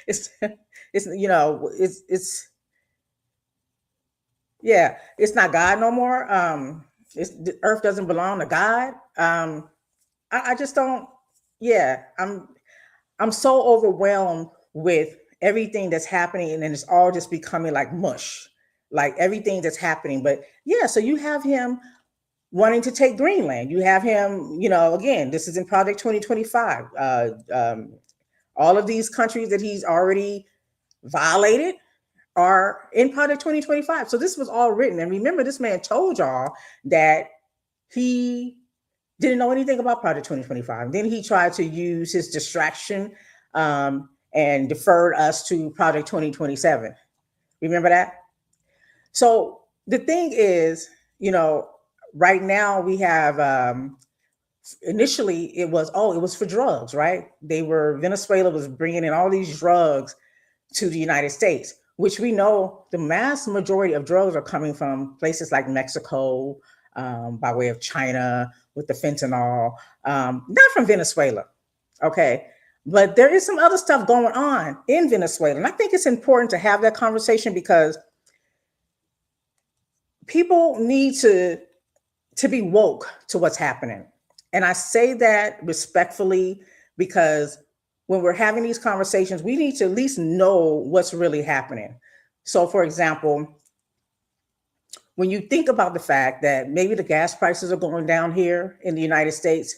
Speaker 1: it's not God no more. The earth doesn't belong to God. I just don't. Yeah, I'm so overwhelmed with everything that's happening, and then it's all just becoming like mush, like everything that's happening. But yeah, so you have him wanting to take Greenland. You have him, again, this is in Project 2025. All of these countries that he's already violated are in Project 2025. So this was all written. And remember, this man told y'all that he didn't know anything about Project 2025. Then he tried to use his distraction and deferred us to Project 2027. Remember that? So the thing is, right now we have initially it was for drugs, right? Venezuela was bringing in all these drugs to the United States, which we know the mass majority of drugs are coming from places like Mexico, by way of China with the fentanyl, not from Venezuela. Okay. But there is some other stuff going on in Venezuela. And I think it's important to have that conversation because people need to be woke to what's happening. And I say that respectfully because when we're having these conversations, we need to at least know what's really happening. So, for example, when you think about the fact that maybe the gas prices are going down here in the United States,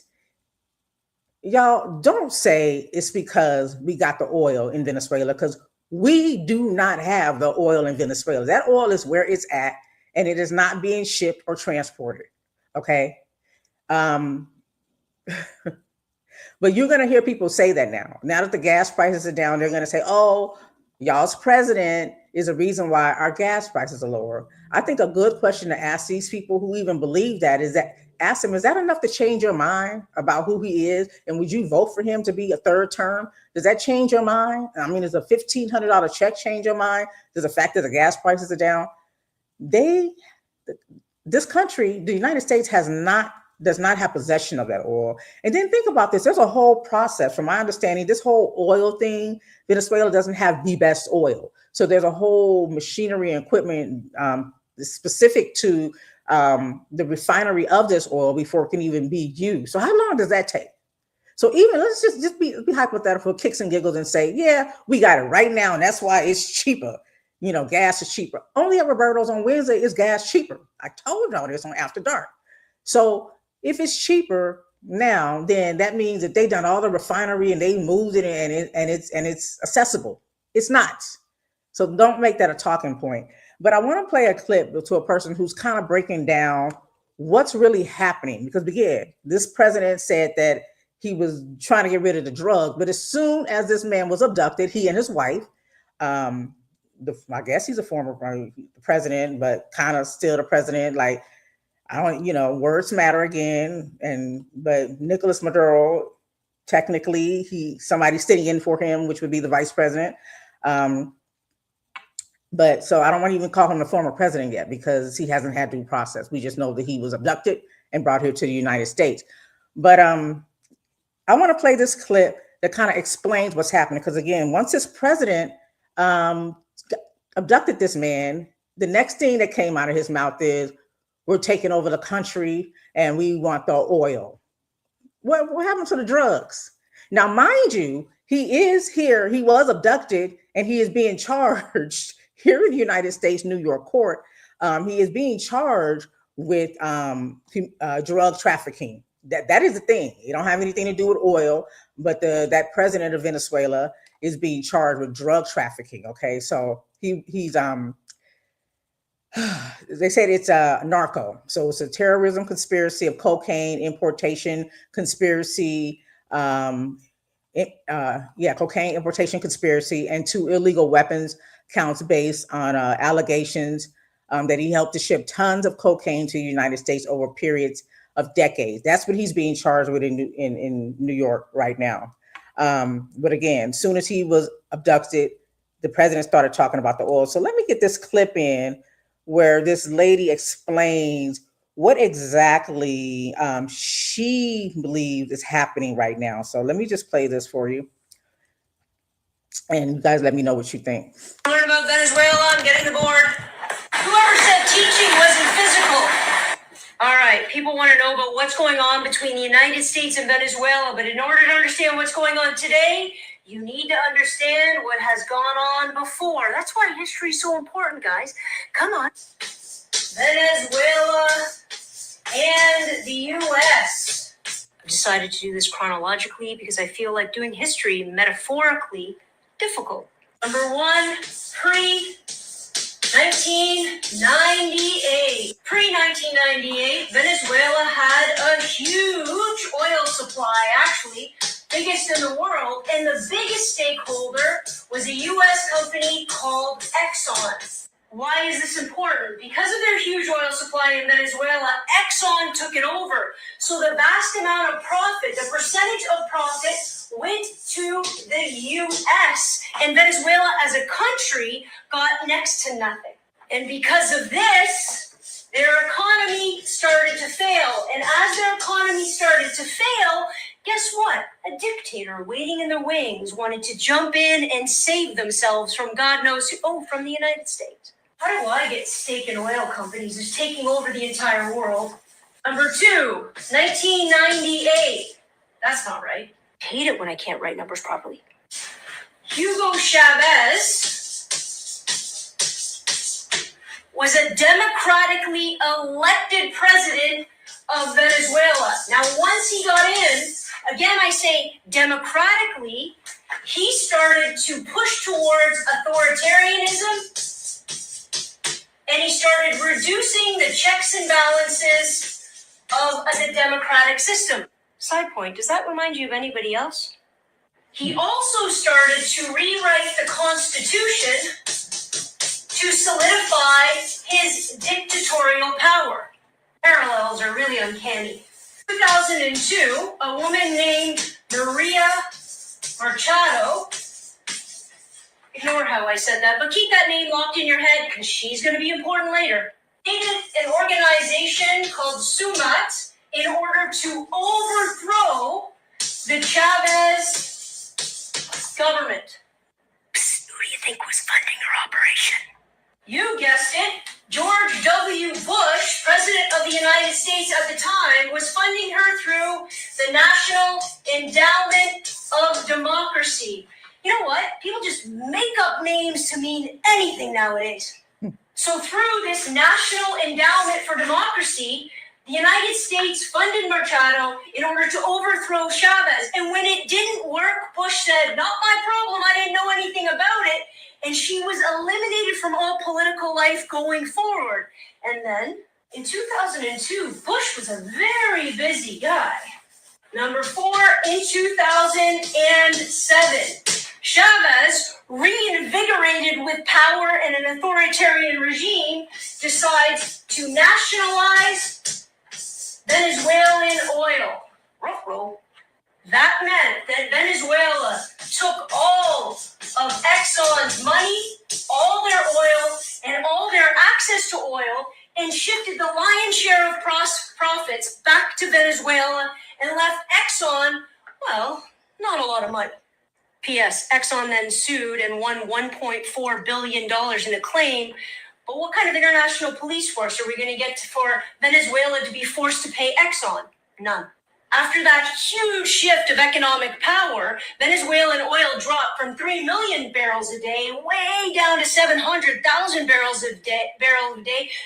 Speaker 1: y'all don't say it's because we got the oil in Venezuela, because we do not have the oil in Venezuela. That oil is where it's at, and it is not being shipped or transported. Okay. Um, but you're going to hear people say that now. Now that the gas prices are down, they're going to say, oh, y'all's president is a reason why our gas prices are lower. I think a good question to ask these people who even believe that is that ask them, is that enough to change your mind about who he is? And would you vote for him to be a third term? Does that change your mind? I mean, does a $1,500 check change your mind? Does the fact that the gas prices are down? This country, the United States, does not have possession of that oil. And then think about this. There's a whole process. From my understanding, this whole oil thing, Venezuela doesn't have the best oil. So there's a whole machinery and equipment specific to the refinery of this oil before it can even be used. So how long does that take? So even let's just be hypothetical, kicks and giggles, and say, yeah, we got it right now, and that's why it's cheaper. Gas is cheaper. Only at Roberto's on Wednesday is gas cheaper. I told y'all this on After Dark. So if it's cheaper now, then that means that they done all the refinery and they moved it and it's accessible. It's not. So don't make that a talking point. But I want to play a clip to a person who's kind of breaking down what's really happening. Because again, this president said that he was trying to get rid of the drug, but as soon as this man was abducted, he and his wife, I guess he's a former president, but kind of still the president. Like, I don't, words matter again. But Nicolas Maduro, technically, somebody's sitting in for him, which would be the vice president. But so I don't want to even call him the former president yet because he hasn't had due process. We just know that he was abducted and brought here to the United States. But I want to play this clip that kind of explains what's happening. Because again, once this president abducted this man, the next thing that came out of his mouth is, we're taking over the country and we want the oil. What happened to the drugs? Now, mind you, he is here. He was abducted and he is being charged here in the United States, New York court. He is being charged with drug trafficking. That is the thing. It don't have anything to do with oil, but that president of Venezuela is being charged with drug trafficking. Okay, so he's they said it's a narco. So it's a terrorism conspiracy of cocaine importation conspiracy. Cocaine importation conspiracy and 2 illegal weapons counts based on allegations that he helped to ship tons of cocaine to the United States over periods of decades. That's what he's being charged with in New York right now. But again, as soon as he was abducted, the president started talking about the oil. So let me get this clip in where this lady explains what exactly she believes is happening right now. So let me just play this for you. And you guys let me know what you think.
Speaker 2: Learn about Venezuela, I'm getting the board. Whoever said teaching wasn't physical. All right, people want to know about what's going on between the United States and Venezuela, but in order to understand what's going on today, you need to understand what has gone on before. That's why history is so important, guys. Come on. Venezuela and the U.S. I decided to do this chronologically because I feel like doing history metaphorically difficult. Number 1, 98. Pre-1998, Venezuela had a huge oil supply, actually, biggest in the world, and the biggest stakeholder was a U.S. company called Exxon. Why is this important? Because of their huge oil supply in Venezuela, Exxon took it over. So the vast amount of profit, the percentage of profit, went to the U.S. And Venezuela as a country got next to nothing. And because of this, their economy started to fail. And as their economy started to fail, guess what? A dictator waiting in the wings wanted to jump in and save themselves from God knows who. Oh, from the United States. How do I get stake in oil companies is taking over the entire world? Number 2, 1998. That's not right. I hate it when I can't write numbers properly. Hugo Chavez was a democratically elected president of Venezuela. Now, once he got in, again, I say democratically, he started to push towards authoritarianism, and he started reducing the checks and balances of the democratic system. Side point, does that remind you of anybody else? He also started to rewrite the Constitution to solidify his dictatorial power. Parallels are really uncanny. 2002, a woman named Maria Machado, ignore how I said that, but keep that name locked in your head because she's going to be important later, created an organization called SUMAT in order to overthrow the Chavez government. Psst, who do you think was funding her operation? You guessed it. George W. Bush, President of the United States at the time, was funding her through the National Endowment of Democracy. You know what? People just make up names to mean anything nowadays. So through this National Endowment for Democracy, the United States funded Machado in order to overthrow Chavez. And when it didn't work, Bush said, "Not my problem, I didn't know anything about it." And she was eliminated from all political life going forward. And then, in 2002, Bush was a very busy guy. Number 4, in 2007, Chavez, reinvigorated with power and an authoritarian regime, decides to nationalize Venezuelan oil. Ruh-roh. That meant that Venezuela took all of Exxon's money, all their oil, and all their access to oil, and shifted the lion's share of profits back to Venezuela and left Exxon, well, not a lot of money. P.S. Exxon then sued and won $1.4 billion in a claim. But what kind of international police force are we going to get for Venezuela to be forced to pay Exxon? None. After that huge shift of economic power, Venezuelan oil dropped from 3 million barrels a day way down to 700,000 barrels a day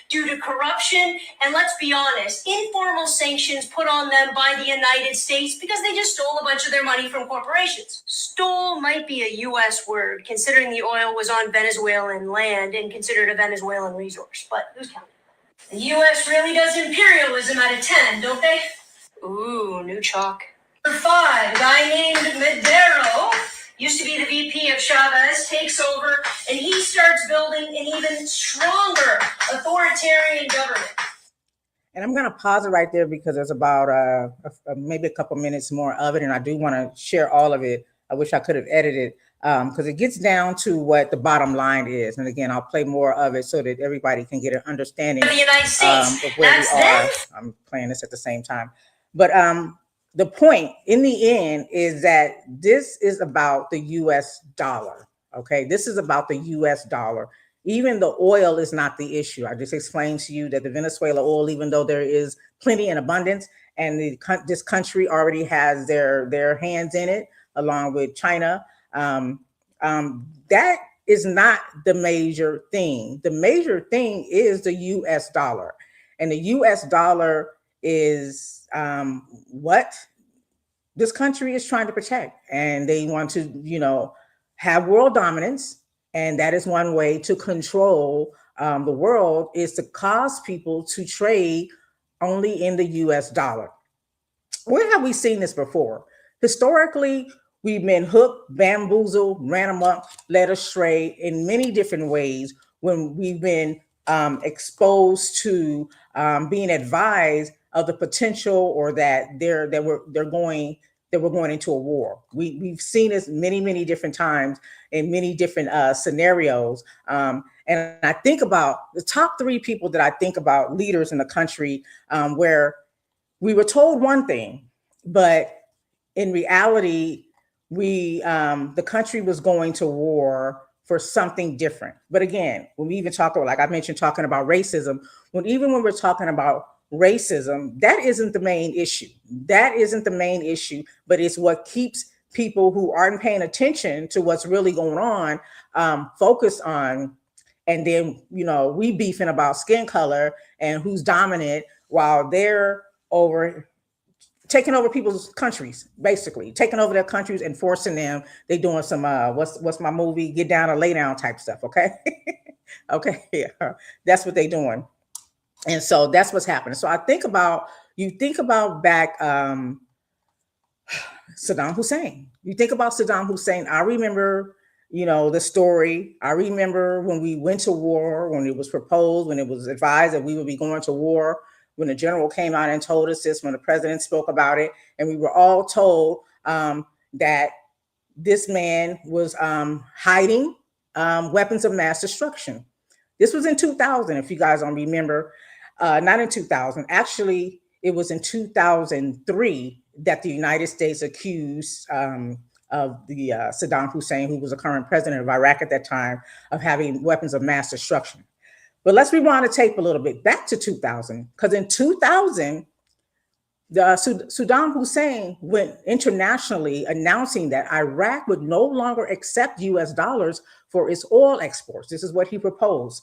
Speaker 2: due to corruption and, let's be honest, informal sanctions put on them by the United States because they just stole a bunch of their money from corporations. Stole might be a U.S. word, considering the oil was on Venezuelan land and considered a Venezuelan resource, but who's counting? The U.S. really does imperialism out of 10, don't they? Ooh, new chalk. Number 5, a guy named Madero, used to be the VP of Chavez, takes over, and he starts building an even stronger authoritarian government.
Speaker 1: And I'm going to pause it right there because there's about maybe a couple minutes more of it, and I do want to share all of it. I wish I could have edited because it gets down to what the bottom line is. And again, I'll play more of it so that everybody can get an understanding
Speaker 2: of the United States.
Speaker 1: Of where we are. I'm playing this at the same time. But the point in the end is that this is about the U.S. dollar. Okay, this is about the U.S. dollar. Even the oil is not the issue. I just explained to you that the Venezuela oil, even though there is plenty in abundance, and this country already has their hands in it, along with China, that is not the major thing. The major thing is the U.S. dollar, and the U.S. dollar is what this country is trying to protect, and they want to, have world dominance, and that is one way to control the world is to cause people to trade only in the US dollar. Where have we seen this before? Historically, we've been hooked, bamboozled, ran amok, led astray in many different ways when we've been exposed to being advised of the potential or that we're going into a war. We've seen this many different times in many different scenarios. And I think about the top three people that I think about leaders in the country where we were told one thing, but in reality, the country was going to war for something different. But again, when we even talk about, like I mentioned, talking about racism, when we're talking about racism, that isn't the main issue. That isn't the main issue, but it's what keeps people who aren't paying attention to what's really going on focused on. And then we beefing about skin color and who's dominant while they're over taking over people's countries, basically taking over their countries and forcing them. They doing some what's my movie, get down or lay down type stuff. Okay. Okay, yeah, that's what they doing. And so that's what's happening. So I think about, you think about back Saddam Hussein. You think about Saddam Hussein. I remember, the story. I remember when we went to war, when it was proposed, when it was advised that we would be going to war, when the general came out and told us this, when the president spoke about it, and we were all told that this man was hiding weapons of mass destruction. This was in 2000, if you guys don't remember. Not in 2000. Actually, it was in 2003 that the United States accused of the Saddam Hussein, who was the current president of Iraq at that time, of having weapons of mass destruction. But let's rewind the tape a little bit back to 2000, because in 2000, Saddam Hussein went internationally announcing that Iraq would no longer accept US dollars for its oil exports. This is what he proposed,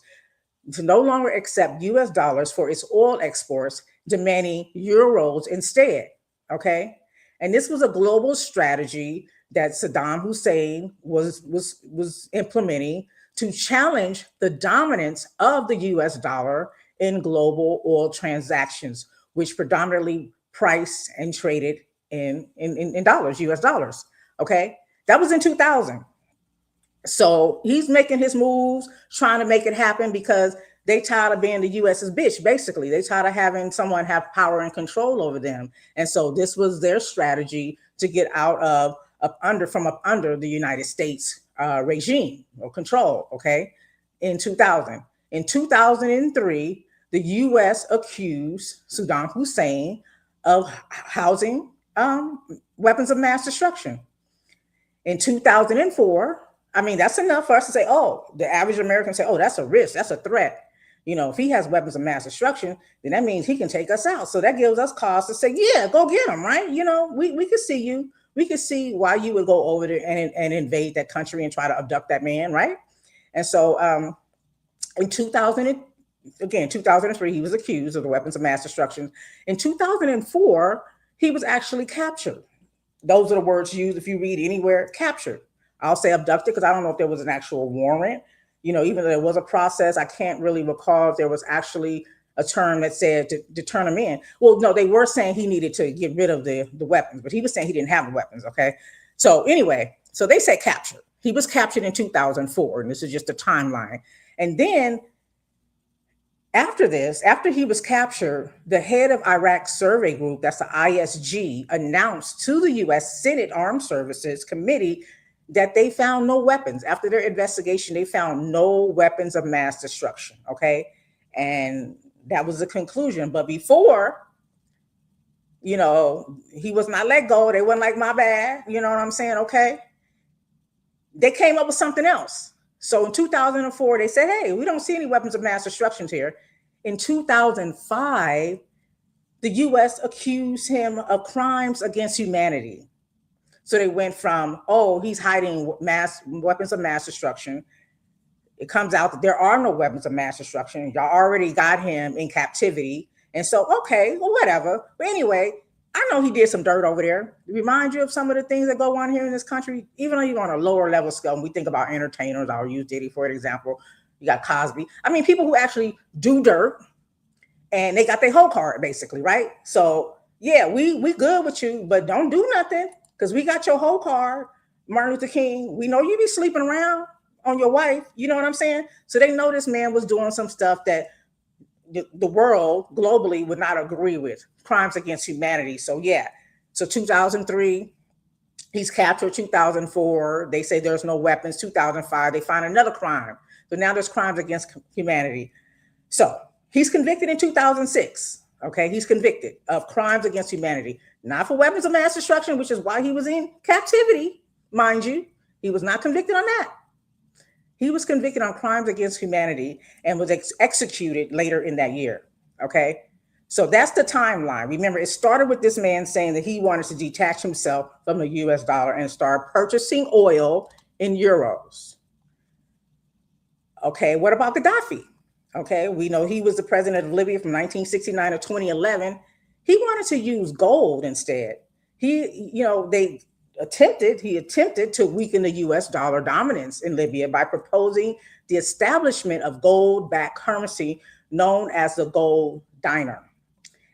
Speaker 1: to no longer accept US dollars for its oil exports, demanding euros instead. Okay. And this was a global strategy that Saddam Hussein was implementing to challenge the dominance of the US dollar in global oil transactions, which predominantly priced and traded in dollars, US dollars. Okay. That was in 2000. So he's making his moves, trying to make it happen because they tired of being the US's bitch, basically. They tired of having someone have power and control over them. And so this was their strategy to get out of up under the United States regime or control, okay, in 2000. In 2003, the US accused Saddam Hussein of housing weapons of mass destruction. In 2004, I mean, that's enough for us to say, oh, the average American say, oh, that's a risk, that's a threat. If he has weapons of mass destruction, then that means he can take us out. So that gives us cause to say, yeah, go get him, right? We could see you. We could see why you would go over there and invade that country and try to abduct that man, right? And so in 2003, he was accused of the weapons of mass destruction. In 2004, he was actually captured. Those are the words used if you read anywhere, captured. I'll say abducted because I don't know if there was an actual warrant. Even though there was a process, I can't really recall if there was actually a term that said to turn him in. Well, no, they were saying he needed to get rid of the weapons, but he was saying he didn't have the weapons, okay? So anyway, so they said captured. He was captured in 2004, and this is just a timeline. And then after this, after he was captured, the head of Iraq Survey Group, that's the ISG, announced to the U.S. Senate Armed Services Committee that they found no weapons. After their investigation, they found no weapons of mass destruction, okay? And that was the conclusion. But before, he was not let go. They wasn't like, my bad, you know what I'm saying, okay? They came up with something else. So in 2004, they said, hey, we don't see any weapons of mass destruction here. In 2005, the U.S. accused him of crimes against humanity. So they went from, oh, he's hiding weapons of mass destruction. It comes out that there are no weapons of mass destruction. Y'all already got him in captivity. And so, okay, well, whatever. But anyway, I know he did some dirt over there. Remind you of some of the things that go on here in this country, even though you're on a lower level scale. When we think about entertainers, I'll use Diddy for an example. You got Cosby. I mean, people who actually do dirt and they got their whole card basically, right? So yeah, we good with you, but don't do nothing because we got your whole card. Martin Luther King, we know you be sleeping around on your wife. You know what I'm saying? So they know this man was doing some stuff that the world globally would not agree with, crimes against humanity. So yeah, so 2003, he's captured. 2004, they say there's no weapons. 2005, they find another crime. So now there's crimes against humanity. So he's convicted in 2006. Okay, he's convicted of crimes against humanity, not for weapons of mass destruction, which is why he was in captivity, mind you. He was not convicted on that. He was convicted on crimes against humanity and was executed later in that year. Okay, so that's the timeline. Remember, it started with this man saying that he wanted to detach himself from the US dollar and start purchasing oil in euros. Okay, what about Gaddafi? Okay, we know he was the president of Libya from 1969 to 2011. He wanted to use gold instead. He attempted to weaken the US dollar dominance in Libya by proposing the establishment of gold-backed currency known as the gold dinar.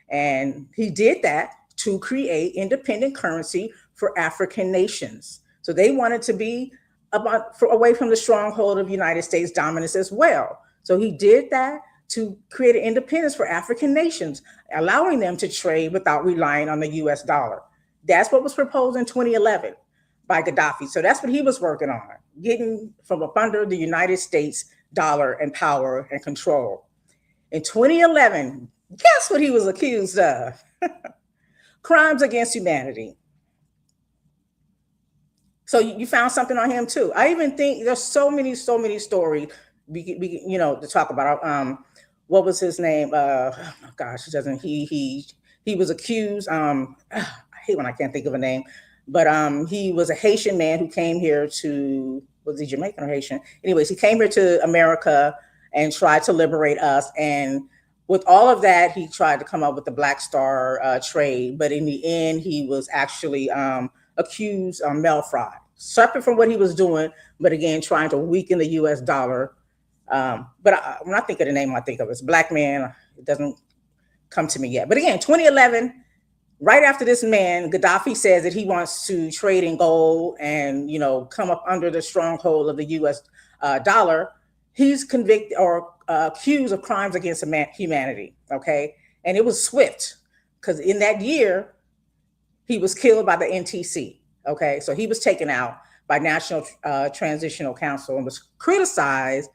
Speaker 1: And he did that to create independent currency for African nations. So they wanted to be away from the stronghold of United States dominance as well. So he did that to create an independence for African nations, allowing them to trade without relying on the US dollar. That's what was proposed in 2011 by Gaddafi. So that's what he was working on, getting from up under the United States dollar and power and control. In 2011, guess what he was accused of? Crimes against humanity. So you found something on him too. I even think there's so many stories to talk about. What was his name? Oh my gosh, he doesn't. He was accused. I hate when I can't think of a name, but he was a Haitian man who came here to, was he Jamaican or Haitian? Anyways, he came here to America and tried to liberate us. And with all of that, he tried to come up with the Black Star trade, but in the end, he was actually accused of mail fraud, separate from what he was doing, but again, trying to weaken the U.S. dollar. When I think of the name, I think of it's Black Man. It doesn't come to me yet. But again, 2011, right after this man, Gaddafi says that he wants to trade in gold and come up under the stronghold of the U.S. Dollar. He's convicted or accused of crimes against humanity. Okay, and it was swift because in that year he was killed by the NTC. Okay, so he was taken out by National Transitional Council and was criticized,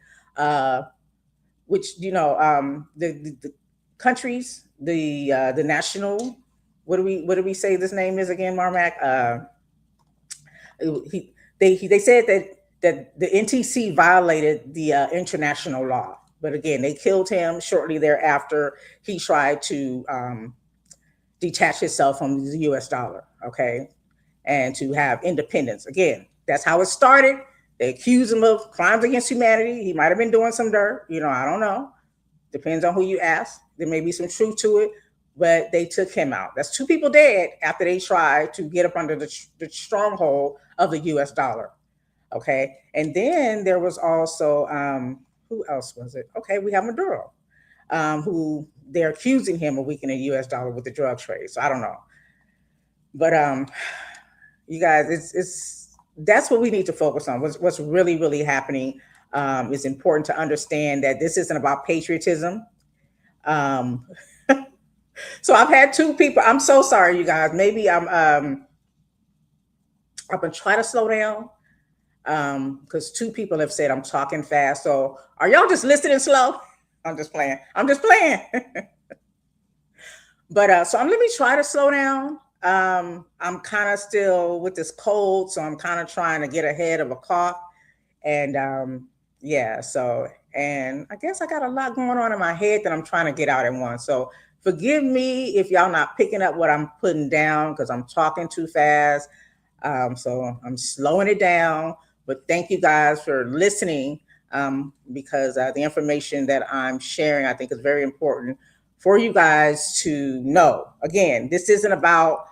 Speaker 1: which the countries, the national, what do we say this name is again, Marmac? They said that the NTC violated the international law, but again they killed him shortly thereafter. He tried to detach himself from the U.S. dollar. Okay, and to have independence. Again, that's how it started. They accused him of crimes against humanity. He might have been doing some dirt. I don't know. Depends on who you ask. There may be some truth to it, but they took him out. That's two people dead after they tried to get up under the stronghold of the U.S. dollar. Okay, and then there was also who else was it? Okay, we have Maduro, who they're accusing him of weakening the U.S. dollar with the drug trade. So I don't know, but you guys, it's that's what we need to focus on. What's really happening. It's important to understand that this isn't about patriotism. Um, so I've had two people. I'm so sorry, you guys. Maybe I'm gonna try to slow down because two people have said I'm talking fast. So are y'all just listening slow? I'm just playing. I'm just playing. But so let me try to slow down. I'm kind of still with this cold, so I'm kind of trying to get ahead of a cough. And yeah, so and I guess I got a lot going on in my head that I'm trying to get out at once. So forgive me if y'all not picking up what I'm putting down because I'm talking too fast. So I'm slowing it down. But thank you guys for listening because the information that I'm sharing, I think, is very important for you guys to know. Again, this isn't about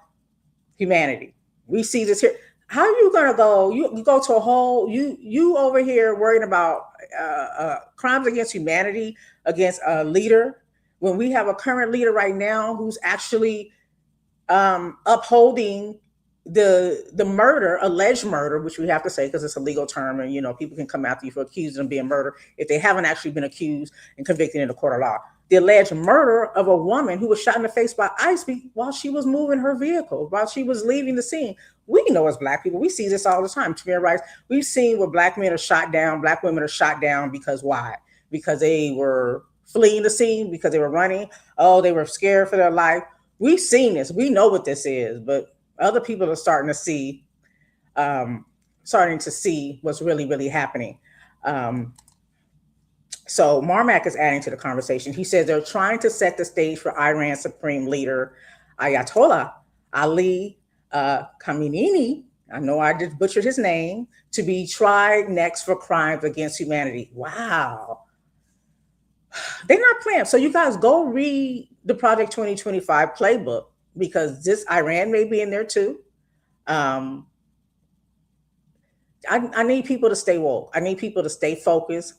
Speaker 1: humanity. We see this here. How are you gonna go? You go to a whole you over here worrying about crimes against humanity against a leader, when we have a current leader right now who's actually upholding the murder, alleged murder, which we have to say because it's a legal term, and people can come after you for accusing them of being murdered if they haven't actually been accused and convicted in the court of law. The alleged murder of a woman who was shot in the face by ICE while she was moving her vehicle, while she was leaving the scene. We know as Black people, we see this all the time. Tamir Rice, we've seen where Black men are shot down, Black women are shot down because why? Because they were fleeing the scene, because they were running. Oh, they were scared for their life. We've seen this. We know what this is, but other people are um, starting to see what's really, really happening. Um, so Marmack is adding to the conversation. He says they're trying to set the stage for Iran's supreme leader, Ayatollah Ali Khamenei. I know I just butchered his name, to be tried next for crimes against humanity. Wow. They're not playing. So you guys go read the Project 2025 playbook, because this Iran may be in there too. Um, I need people to stay woke. I need people to stay focused,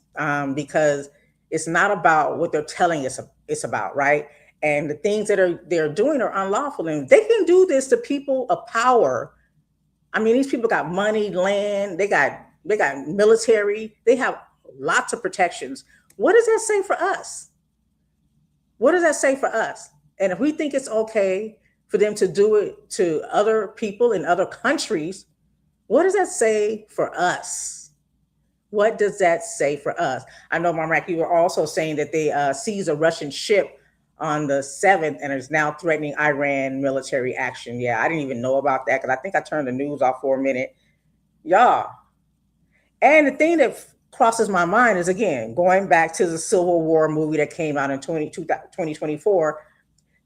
Speaker 1: because it's not about what they're telling us it's about, right? And the things that they're doing are unlawful, and they can do this to people of power. I mean, these people got money, land, they got military, they have lots of protections. What does that say for us? What does that say for us? And if we think it's okay for them to do it to other people in other countries, what does that say for us? What does that say for us? I know, Marmack, you were also saying that they seized a Russian ship on the 7th and is now threatening Iran military action. Yeah, I didn't even know about that because I think I turned the news off for a minute. Y'all. And the thing that crosses my mind is, again, going back to the Civil War movie that came out in 2024.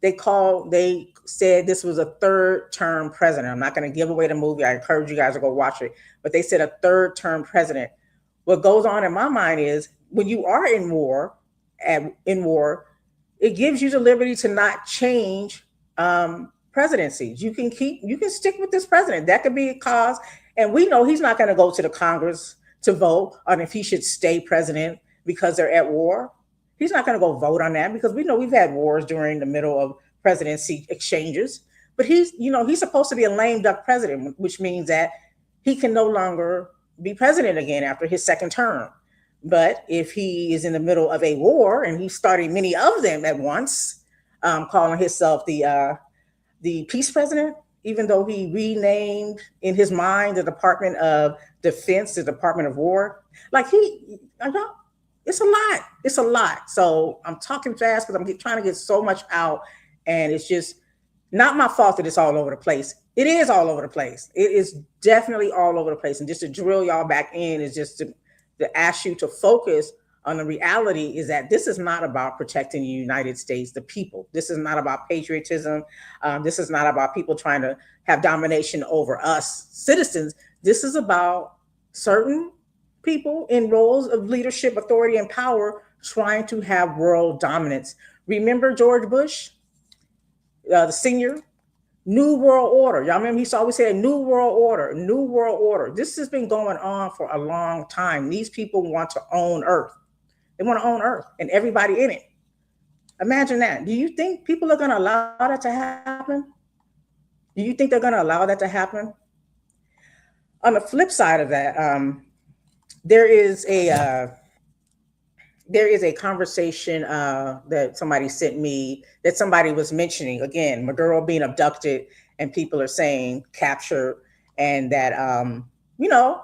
Speaker 1: They said this was a third term president. I'm not going to give away the movie. I encourage you guys to go watch it. But they said a third term president. What goes on in my mind is, when you are in war, it gives you the liberty to not change presidencies. You can stick with this president. That could be a cause. And we know he's not going to go to the Congress to vote on if he should stay president because they're at war. He's not going to go vote on that, because we know we've had wars during the middle of presidency exchanges. But he's supposed to be a lame duck president, which means that he can no longer be president again after his second term. But if he is in the middle of a war, and he's starting many of them at once, calling himself the peace president, even though he renamed in his mind the Department of Defense, the Department of War, like it's a lot. It's a lot. So I'm talking fast because I'm trying to get so much out, and it's just not my fault that it's all over the place. It is all over the place. It is definitely all over the place. And just to drill y'all back in is just to ask you to focus on the reality is that this is not about protecting the United States, the people. This is not about patriotism. This is not about people trying to have domination over us citizens. This is about certain people in roles of leadership, authority, and power trying to have world dominance. Remember George Bush, the senior? New World Order. Y'all remember he always said New World Order, New World Order. This has been going on for a long time. These people want to own Earth. They want to own Earth and everybody in it. Imagine that. Do you think people are going to allow that to happen? Do you think they're going to allow that to happen? On the flip side of that, there is a conversation that somebody sent me, that somebody was mentioning, again, Maduro being abducted, and people are saying captured, and that you know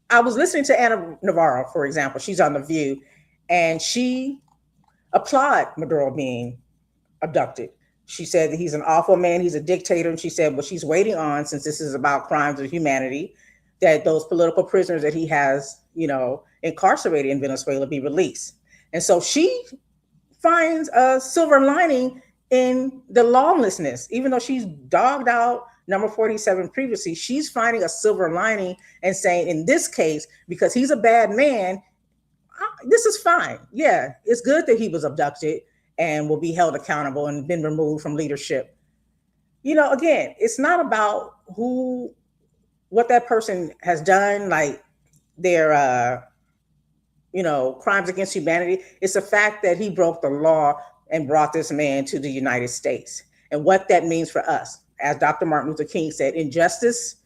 Speaker 1: I was listening to Anna Navarro, for example. She's on The View, and she applauded Maduro being abducted. She said that he's an awful man, he's a dictator, and she said what she's waiting on, since this is about crimes of humanity, that those political prisoners that he has, incarcerated in Venezuela be released. And so she finds a silver lining in the lawlessness, even though she's dogged out number 47 previously. She's finding a silver lining and saying, in this case, because he's a bad man, this is fine. Yeah, it's good that he was abducted and will be held accountable and been removed from leadership. Again, it's not about what that person has done, like their crimes against humanity. It's the fact that he broke the law and brought this man to the United States, and what that means for us. As Dr. Martin Luther King said, injustice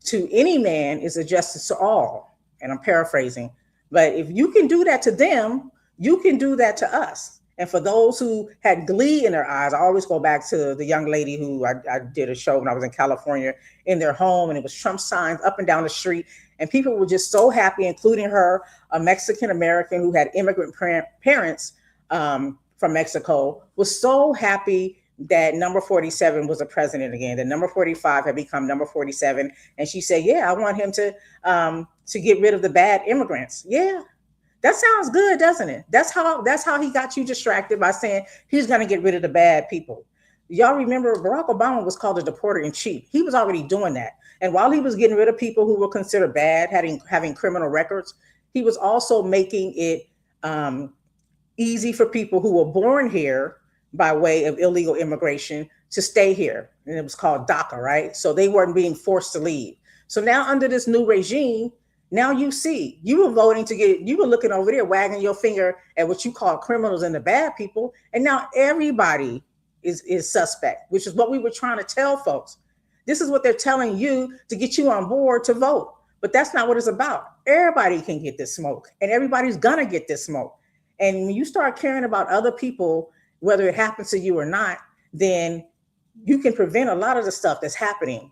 Speaker 1: to any man is a justice to all. And I'm paraphrasing. But if you can do that to them, you can do that to us. And for those who had glee in their eyes, I always go back to the young lady who I did a show when I was in California in their home, and it was Trump signs up and down the street. And people were just so happy, including her, a Mexican American who had immigrant parents from Mexico, was so happy that number 47 was a president again. The number 45 had become number 47, and she said, "Yeah, I want him to get rid of the bad immigrants." Yeah, that sounds good, doesn't it? That's how he got you distracted by saying he's going to get rid of the bad people. Y'all remember Barack Obama was called a deporter in chief. He was already doing that, and while he was getting rid of people who were considered bad, having criminal records, he was also making it um, easy for people who were born here by way of illegal immigration to stay here. And it was called DACA, right? So they weren't being forced to leave. So now under this new regime, now you were voting to you were looking over there, wagging your finger at what you call criminals and the bad people. And now everybody is suspect, which is what we were trying to tell folks. This is what they're telling you to get you on board to vote. But that's not what it's about. Everybody can get this smoke, and everybody's going to get this smoke. And when you start caring about other people, whether it happens to you or not, then you can prevent a lot of the stuff that's happening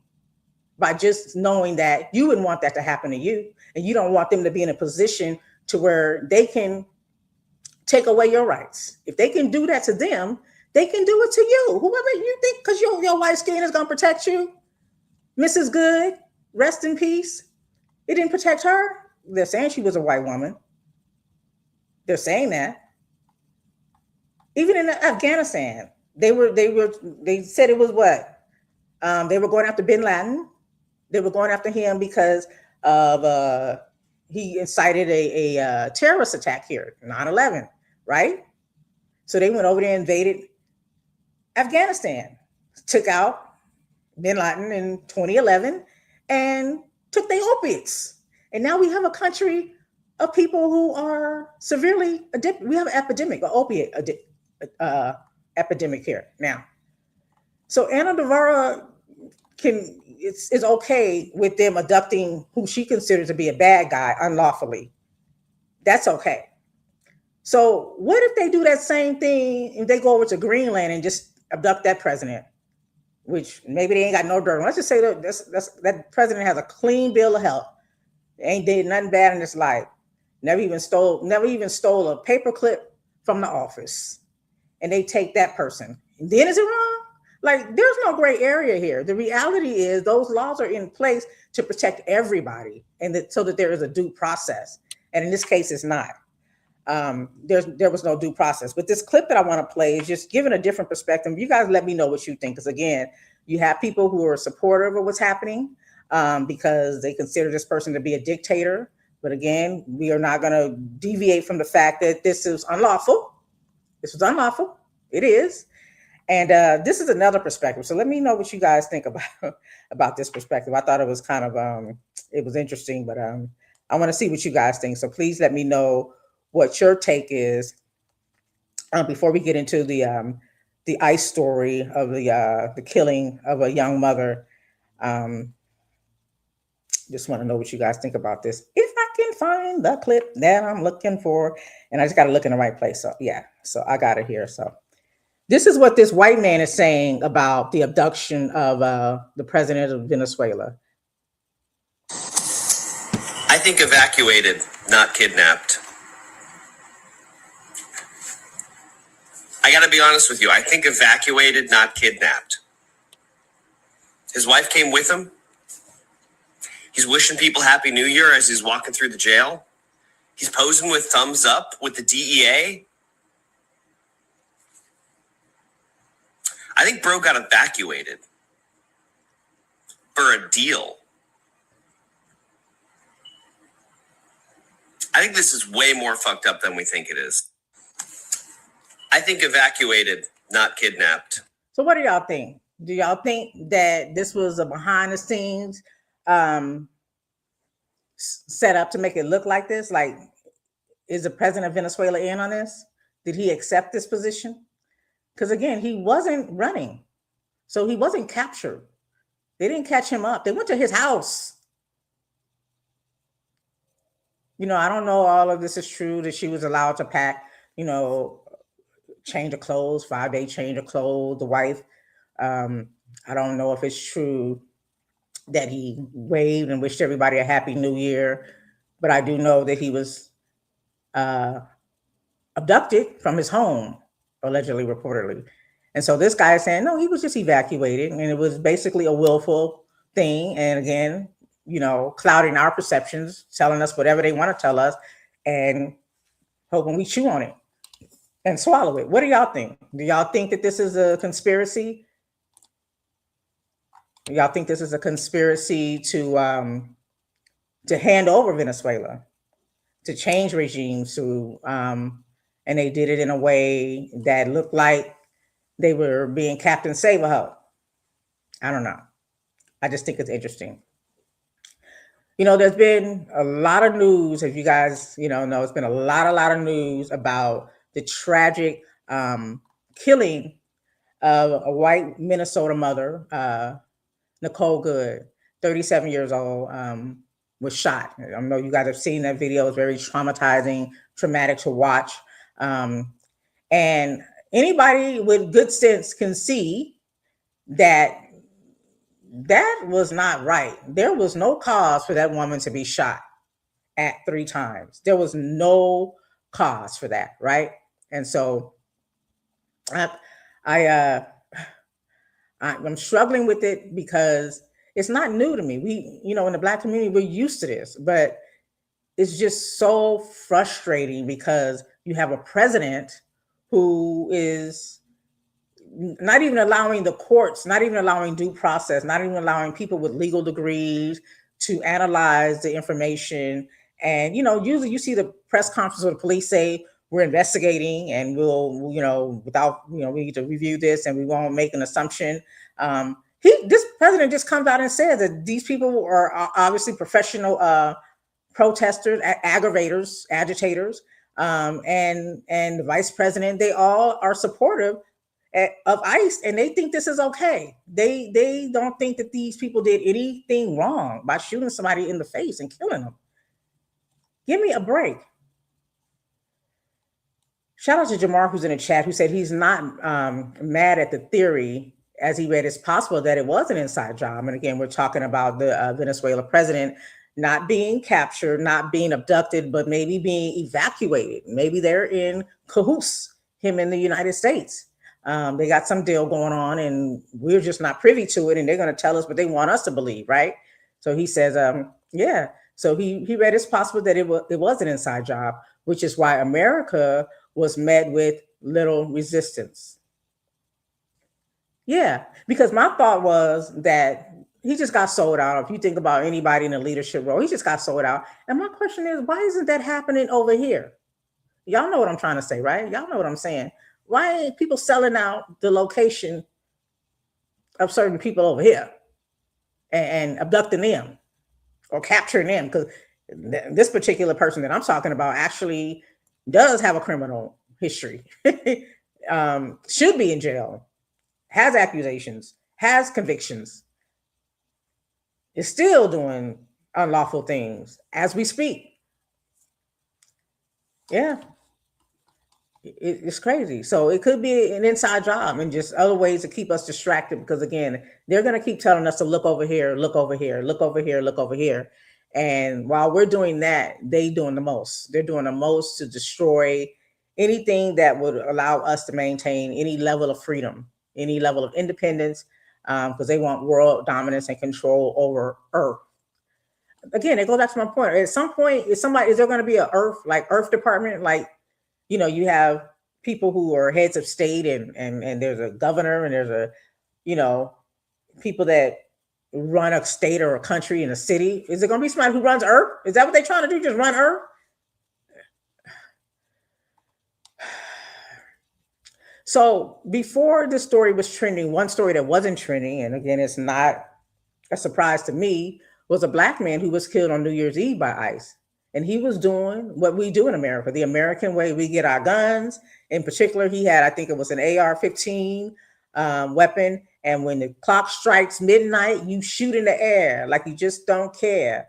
Speaker 1: by just knowing that you wouldn't want that to happen to you, and you don't want them to be in a position to where they can take away your rights. If they can do that to them, they can do it to you. Whoever you think, because your white skin is going to protect you. Mrs. Good, rest in peace. It didn't protect her. They're saying she was a white woman. They're saying that. Even in Afghanistan, they said it was what? They were going after bin Laden. They were going after him because of he incited a terrorist attack here, 9/11, right? So they went over there, invaded Afghanistan, took out bin Laden in 2011, and took their opiates. And now we have a country of people who are severely addicted. We have an epidemic, an opiate epidemic here now. So Anna Devara is okay with them abducting who she considers to be a bad guy unlawfully. That's okay. So what if they do that same thing and they go over to Greenland and just abduct that president? Which maybe they ain't got no dirt. Let's just say that president has a clean bill of health. Ain't did nothing bad in his life. Never even stole a paperclip from the office. And they take that person. And then is it wrong? Like, there's no gray area here. The reality is those laws are in place to protect everybody, and so that there is a due process. And in this case, it's not. There was no due process. But this clip that I want to play is just giving a different perspective. You guys let me know what you think. Because again, you have people who are supportive of what's happening because they consider this person to be a dictator. But again, we are not going to deviate from the fact that this is unlawful. This was unlawful. It is. And this is another perspective. So let me know what you guys think about this perspective. I thought it was kind of it was interesting, but I want to see what you guys think. So please let me know what your take is before we get into the ICE story of the killing of a young mother. Just want to know what you guys think about this. If I can find the clip that I'm looking for, and I just got to look in the right place. So yeah, so I got it here. So this is what this white man is saying about the abduction of the president of Venezuela.
Speaker 3: I think evacuated, not kidnapped. I got to be honest with you. I think evacuated, not kidnapped. His wife came with him. He's wishing people Happy New Year as he's walking through the jail. He's posing with thumbs up with the DEA. I think bro got evacuated for a deal. I think this is way more fucked up than we think it is. I think evacuated, not kidnapped.
Speaker 1: So what do y'all think? Do y'all think that this was a behind the scenes set up to make it look like this? Like Is the president of Venezuela in on this? Did he accept this position? Because again, he wasn't running, so he wasn't captured. They didn't catch him up. They went to his house. I don't know all of this is true that she was allowed to pack, you know, change of clothes, 5 day change of clothes. The wife, um, I don't know if it's true that he waved and wished everybody a happy new year, but I do know that he was uh, abducted from his home, allegedly, reportedly. And so this guy is saying, no, he was just evacuated. And it was basically a willful thing. And again, clouding our perceptions, telling us whatever they want to tell us, and hoping we chew on it and swallow it. What do y'all think? Do y'all think that this is a conspiracy? Do y'all think this is a conspiracy to hand over Venezuela, to change regimes, and they did it in a way that looked like they were being Captain Save-A-Ho? I don't know. I just think it's interesting. There's been a lot of news, as you guys, know, it's been a lot of news about the tragic killing of a white Minnesota mother, Nicole Good, 37 years old, was shot. I know you guys have seen that video. It's very traumatizing, traumatic to watch. And anybody with good sense can see that that was not right. There was no cause for that woman to be shot at 3 times. There was no cause for that, right? And so I'm struggling with it because it's not new to me. We, in the Black community, we're used to this, but it's just so frustrating because you have a president who is not even allowing the courts, not even allowing due process, not even allowing people with legal degrees to analyze the information. And, usually you see the press conference where the police say, we're investigating and we'll, we need to review this and we won't make an assumption. This president just comes out and says that these people are obviously professional protesters, aggravators, agitators, and the vice president. They all are supportive of ICE, and they think this is okay. They don't think that these people did anything wrong by shooting somebody in the face and killing them. Give me a break. Shout out to Jamar, who's in the chat, who said he's not mad at the theory, as he read it's possible that it was an inside job. And again, we're talking about the Venezuela president not being captured, not being abducted, but maybe being evacuated. Maybe they're in cahoots, him in the United States. They got some deal going on and we're just not privy to it. And they're going to tell us what they want us to believe, right? So he says, yeah. So he read it's possible that it was an inside job, which is why America was met with little resistance. Yeah, because my thought was that he just got sold out. If you think about anybody in a leadership role, he just got sold out. And my question is, why isn't that happening over here? Y'all know what I'm trying to say, right? Y'all know what I'm saying. Why ain't people selling out the location of certain people over here and abducting them or capturing them? Because this particular person that I'm talking about actually does have a criminal history, should be in jail, has accusations, has convictions, is still doing unlawful things as we speak. Yeah. It's crazy. So it could be an inside job and just other ways to keep us distracted, because again, they're going to keep telling us to look over here, look over here, look over here, look over here. And while we're doing that, they're doing the most. They're doing the most to destroy anything that would allow us to maintain any level of freedom, any level of independence, because they want world dominance and control over Earth. Again, it goes back to my point. At some point, is there going to be a Earth department? Like, you have people who are heads of state and there's a governor and there's people that run a state or a country and a city. Is it going to be somebody who runs Earth? Is that what they're trying to do? Just run Earth? So before this story was trending, one story that wasn't trending, and again, it's not a surprise to me, was a Black man who was killed on New Year's Eve by ICE. and he was doing what we do in America, the American way. We get our guns. In particular, he had, I think it was an AR-15 weapon, and when the clock strikes midnight, you shoot in the air like you just don't care.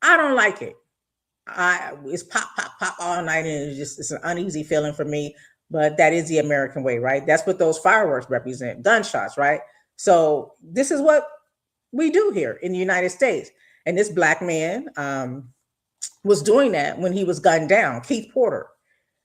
Speaker 1: I don't like it. It's pop, pop, pop all night, and it's an uneasy feeling for me. But that is the American way, right? That's what those fireworks represent, gunshots, right? So this is what we do here in the United States. And this black man was doing that when he was gunned down, Keith Porter.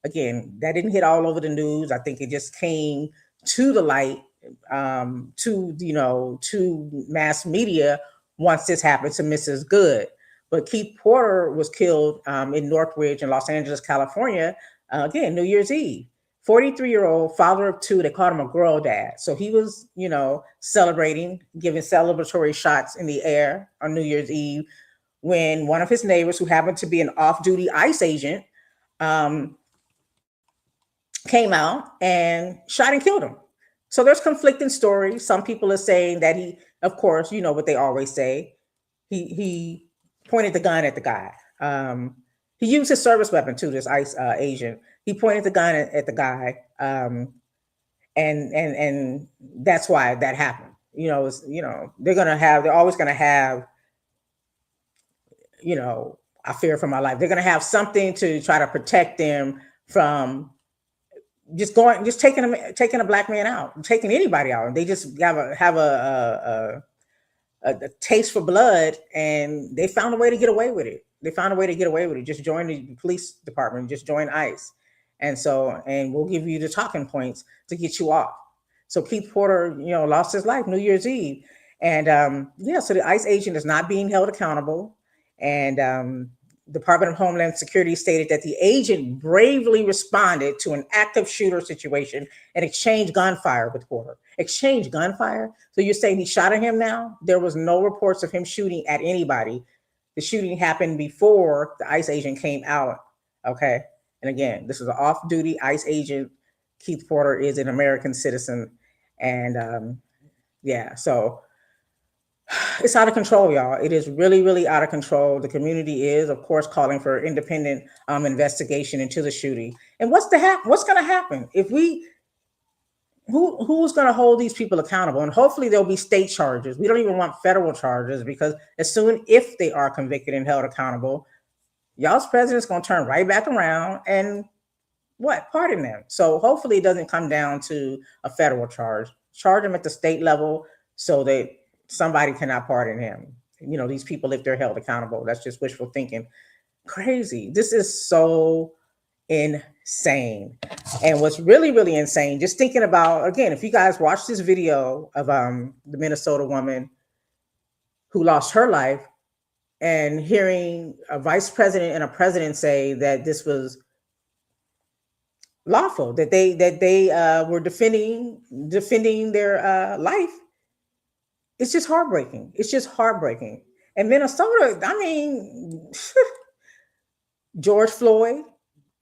Speaker 1: Again, that didn't hit all over the news. I think it just came to the light, to mass media once this happened to Mrs. Good. But Keith Porter was killed in Northridge in Los Angeles, California, again, New Year's Eve. 43-year-old father of two. They called him a girl dad. So he was, celebrating, giving celebratory shots in the air on New Year's Eve when one of his neighbors, who happened to be an off-duty ICE agent, um, came out and shot and killed him. So there's conflicting stories. Some people are saying that he, of course, you know what they always say. He pointed the gun at the guy. He used his service weapon too. This ICE agent. He pointed the gun at the guy, and that's why that happened. They're always gonna have, I fear for my life. They're gonna have something to try to protect them from just taking a black man out, taking anybody out. They just have a taste for blood, and they found a way to get away with it. Just join the police department, just join ICE. And we'll give you the talking points to get you off. So Keith Porter, lost his life New Year's Eve. And so the ICE agent is not being held accountable. And Department of Homeland Security stated that the agent bravely responded to an active shooter situation and exchanged gunfire with Porter. Exchanged gunfire? So you're saying he shot at him now? There was no reports of him shooting at anybody. The shooting happened before the ICE agent came out. Okay. And again, this is an off-duty ICE agent. Keith Porter is an American citizen. And so it's out of control, y'all. It is really, really out of control. The community is, of course, calling for independent investigation into the shooting. And what's going to happen if who's going to hold these people accountable? And hopefully there'll be state charges. We don't even want federal charges, because if they are convicted and held accountable, y'all's president's going to turn right back around and pardon them. So hopefully it doesn't come down to a federal charge. Charge them at the state level so that somebody cannot pardon him. These people, if they're held accountable, that's just wishful thinking. Crazy. This is so insane. And what's really, really insane, just thinking about, again, if you guys watch this video of the Minnesota woman who lost her life, and hearing a vice president and a president say that this was lawful, that they were defending their life, it's just heartbreaking. And Minnesota, I mean, George Floyd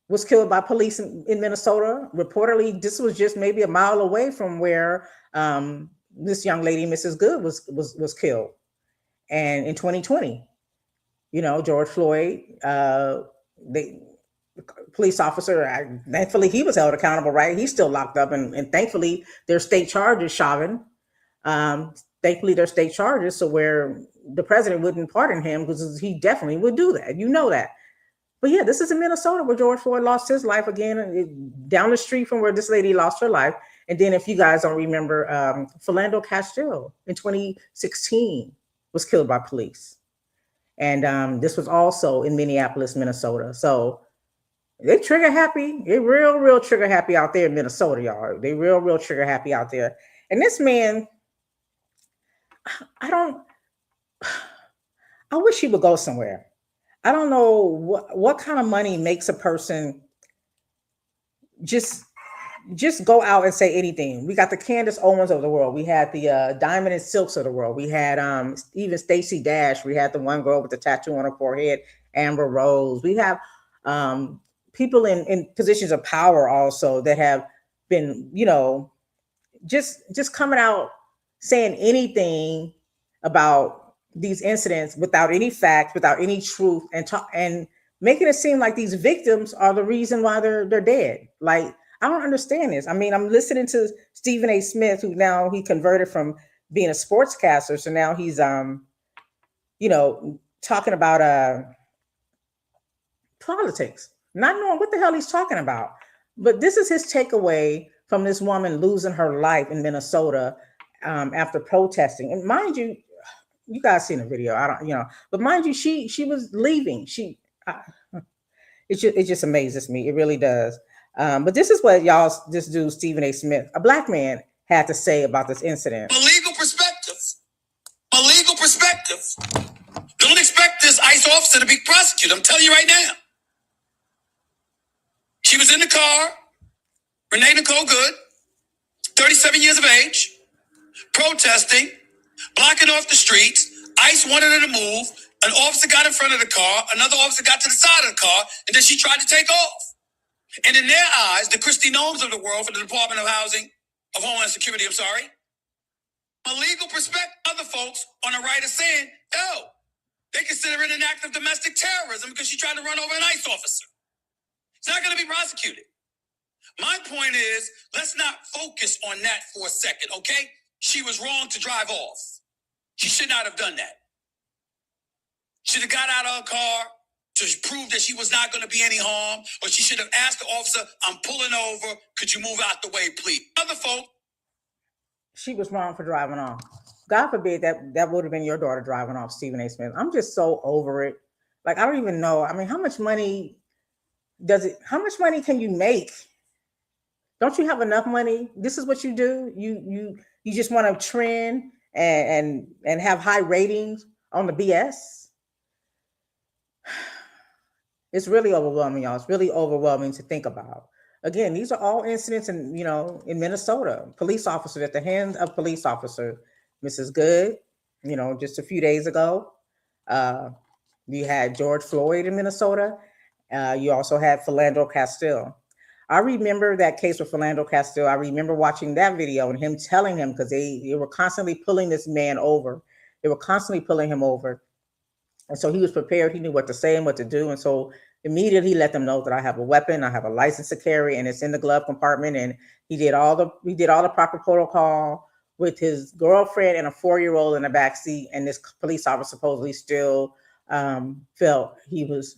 Speaker 1: was killed by police in Minnesota. Reportedly, this was just maybe a mile away from where this young lady, Mrs. Good, was killed. And in 2020, George Floyd, the police officer, thankfully he was held accountable, right? He's still locked up, and thankfully there's state charges, Chauvin. Thankfully there's state charges, so where the president wouldn't pardon him, because he definitely would do that. That. But yeah, this is in Minnesota where George Floyd lost his life, again, down the street from where this lady lost her life. And then, if you guys don't remember, Philando Castile in 2016 was killed by police. And this was also in Minneapolis, Minnesota. So they trigger happy. They're real trigger happy out there in Minnesota, y'all. They real trigger happy out there. And this man, I wish he would go somewhere. I don't know what kind of money makes a person just go out and say anything. We got the Candace Owens of the world. We had the Diamond and Silks of the world. We had even Stacey Dash. We had the one girl with the tattoo on her forehead, Amber Rose. We have people in positions of power also that have been, just coming out saying anything about these incidents without any facts, without any truth, and making it seem like these victims are the reason why they're dead. Like, I don't understand this. I mean, I'm listening to Stephen A. Smith, who now he converted from being a sportscaster, so now he's talking about politics, not knowing what the hell he's talking about. But this is his takeaway from this woman losing her life in Minnesota after protesting. And mind you, you guys seen the video. I don't, but mind you, she was leaving. It just amazes me. It really does. But this is what this dude Stephen A. Smith, a black man, had to say about this incident.
Speaker 3: From a legal perspective, don't expect this ICE officer to be prosecuted. I'm telling you right now. She was in the car, Renee Nicole Good, 37 years of age, protesting, blocking off the streets. ICE wanted her to move. An officer got in front of the car. Another officer got to the side of the car, and then she tried to take off. And in their eyes, the Christy Nomes of the world, for the Department of Homeland Security, from a legal perspective, other folks on the right are saying, oh, they consider it an act of domestic terrorism because she tried to run over an ICE officer. It's not going to be prosecuted. My point is, let's not focus on that for a second, okay? She was wrong to drive off. She should not have done that. Should have got out of her car to prove that she was not going to be any harm, or she should have asked the officer, I'm pulling over, could you move out the way, please? Other folks.
Speaker 1: She was wrong for driving off. God forbid that would have been your daughter driving off, Stephen A. Smith. I'm just so over it. Like, I don't even know. I mean, how much money can you make? Don't you have enough money? This is what you do. You just want to trend and have high ratings on the BS. It's really overwhelming, y'all. It's really overwhelming to think about. Again, these are all incidents in Minnesota. Police officers, at the hands of police officer, Mrs. Good, just a few days ago. You had George Floyd in Minnesota. You also had Philando Castile. I remember that case with Philando Castile. I remember watching that video and him telling him, because they were constantly pulling this man over. They were constantly pulling him over. And so he was prepared. He knew what to say and what to do. And so immediately he let them know that I have a weapon, I have a license to carry, and it's in the glove compartment. And he did all the proper protocol with his girlfriend and a 4-year-old in the backseat. And this police officer supposedly still felt he was,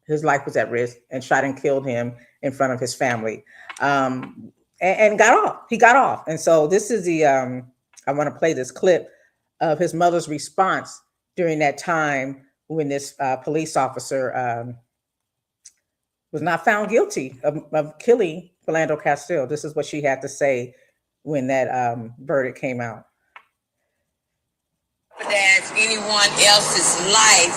Speaker 1: his life was at risk, and shot and killed him in front of his family. And got off. He got off. And so this is I want to play this clip of his mother's response during that time when this police officer was not found guilty of killing Philando Castile. This is what she had to say when that verdict came out.
Speaker 4: As anyone else's life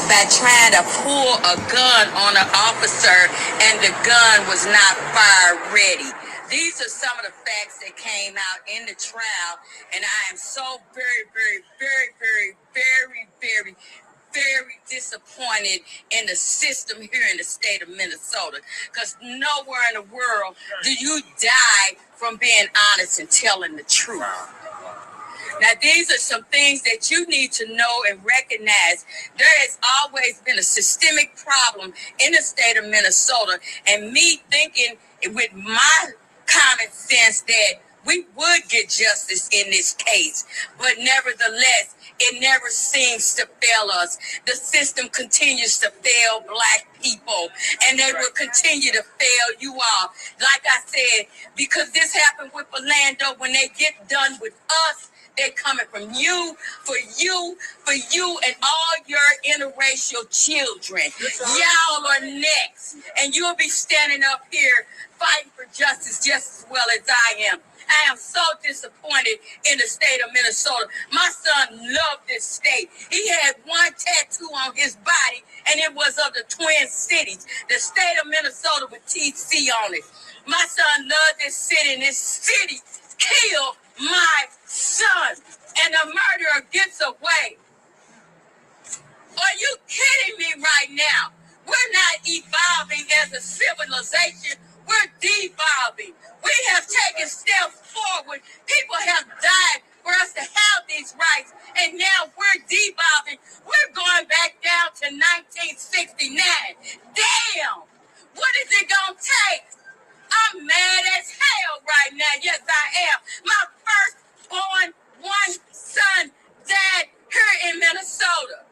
Speaker 4: by trying to pull a gun on an officer and the gun was not fire ready. These are some of the facts that came out in the trial, and I am so very, very, very, very, very, very, very disappointed in the system here in the state of Minnesota, because nowhere in the world do you die from being honest and telling the truth. Now, these are some things that you need to know and recognize. There has always been a systemic problem in the state of Minnesota, and me thinking with my common sense that we would get justice in this case, but nevertheless, it never seems to fail us. The system continues to fail Black people, and they will continue to fail you all. Like I said, because this happened with Philando, when they get done with us, they're coming from you, for you, and all your interracial children. Y'all are next, and you'll be standing up here fighting for justice just as well as I am. I am so disappointed in the state of Minnesota. My son loved this state. He had one tattoo on his body, and it was of the Twin Cities, the state of Minnesota with TC on it. My son loved this city, and this city killed my son, and the murderer gets away. Are you kidding me right now? We're not evolving as a civilization. We're devolving. We have taken steps forward. People have died for us to have these rights, and now we're devolving. We're going back down to 1969. mad. Yes, I am. My firstborn one son died here in Minnesota.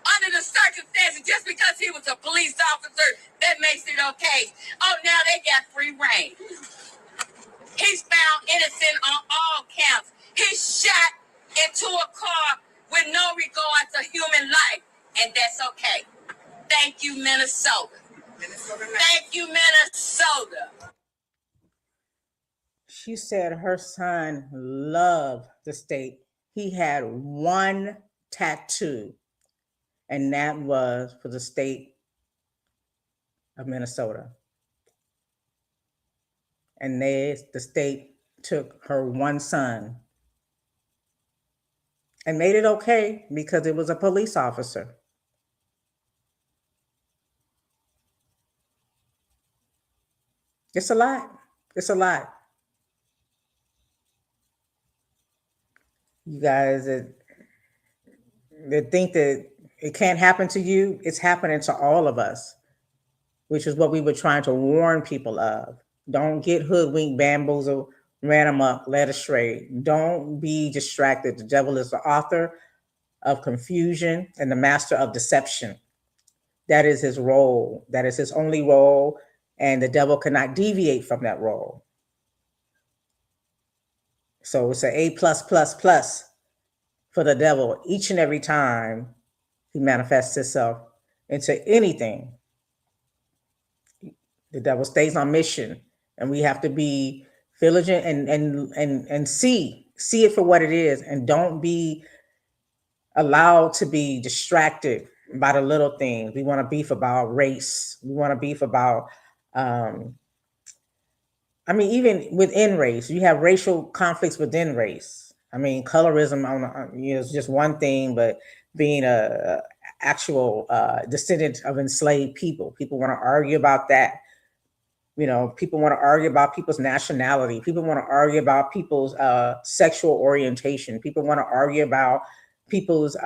Speaker 4: Under the circumstances, just because he was a police officer, that makes it okay. Oh, now they got free reign. He's found innocent on all counts. He's shot into a car with no regard to human life, and that's okay. Thank you, Minnesota. Thank you, Minnesota.
Speaker 1: She said her son loved the state. He had one tattoo, and that was for the state of Minnesota. And the state took her one son and made it okay because it was a police officer. It's a lot. It's a lot. You guys that think that it can't happen to you, it's happening to all of us, which is what we were trying to warn people of. Don't get hoodwinked, bamboozled, ran amok, led astray. Don't be distracted. The devil is the author of confusion and the master of deception. That is his role. That is his only role, and the devil cannot deviate from that role. So it's an A plus plus plus for the devil each and every time he manifests himself into anything. The devil stays on mission, and we have to be vigilant and see it for what it is, and don't be allowed to be distracted by the little things. We want to beef about race. We want to beef about even within race, you have racial conflicts within race. I mean, colorism is just one thing, but being a actual descendant of enslaved people want to argue about that. People want to argue about people's nationality. People want to argue about people's sexual orientation. People want to argue about people's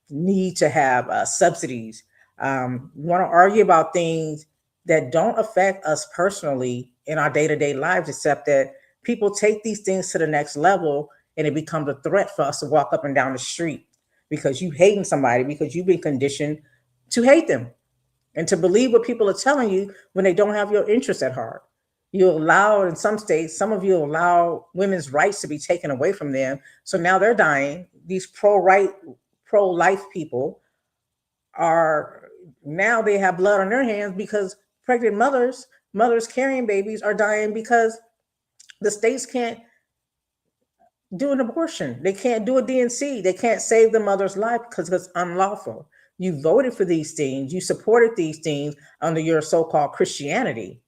Speaker 1: need to have subsidies. We want to argue about things that don't affect us personally in our day-to-day lives, except that people take these things to the next level and it becomes a threat for us to walk up and down the street because you hating somebody because you've been conditioned to hate them and to believe what people are telling you when they don't have your interests at heart. You allow, in some states, some of you allow women's rights to be taken away from them. So now they're dying. These pro-life people now they have blood on their hands because pregnant mothers carrying babies are dying because the states can't do an abortion. They can't do a DNC. They can't save the mother's life because it's unlawful. You voted for these things. You supported these things under your so-called Christianity.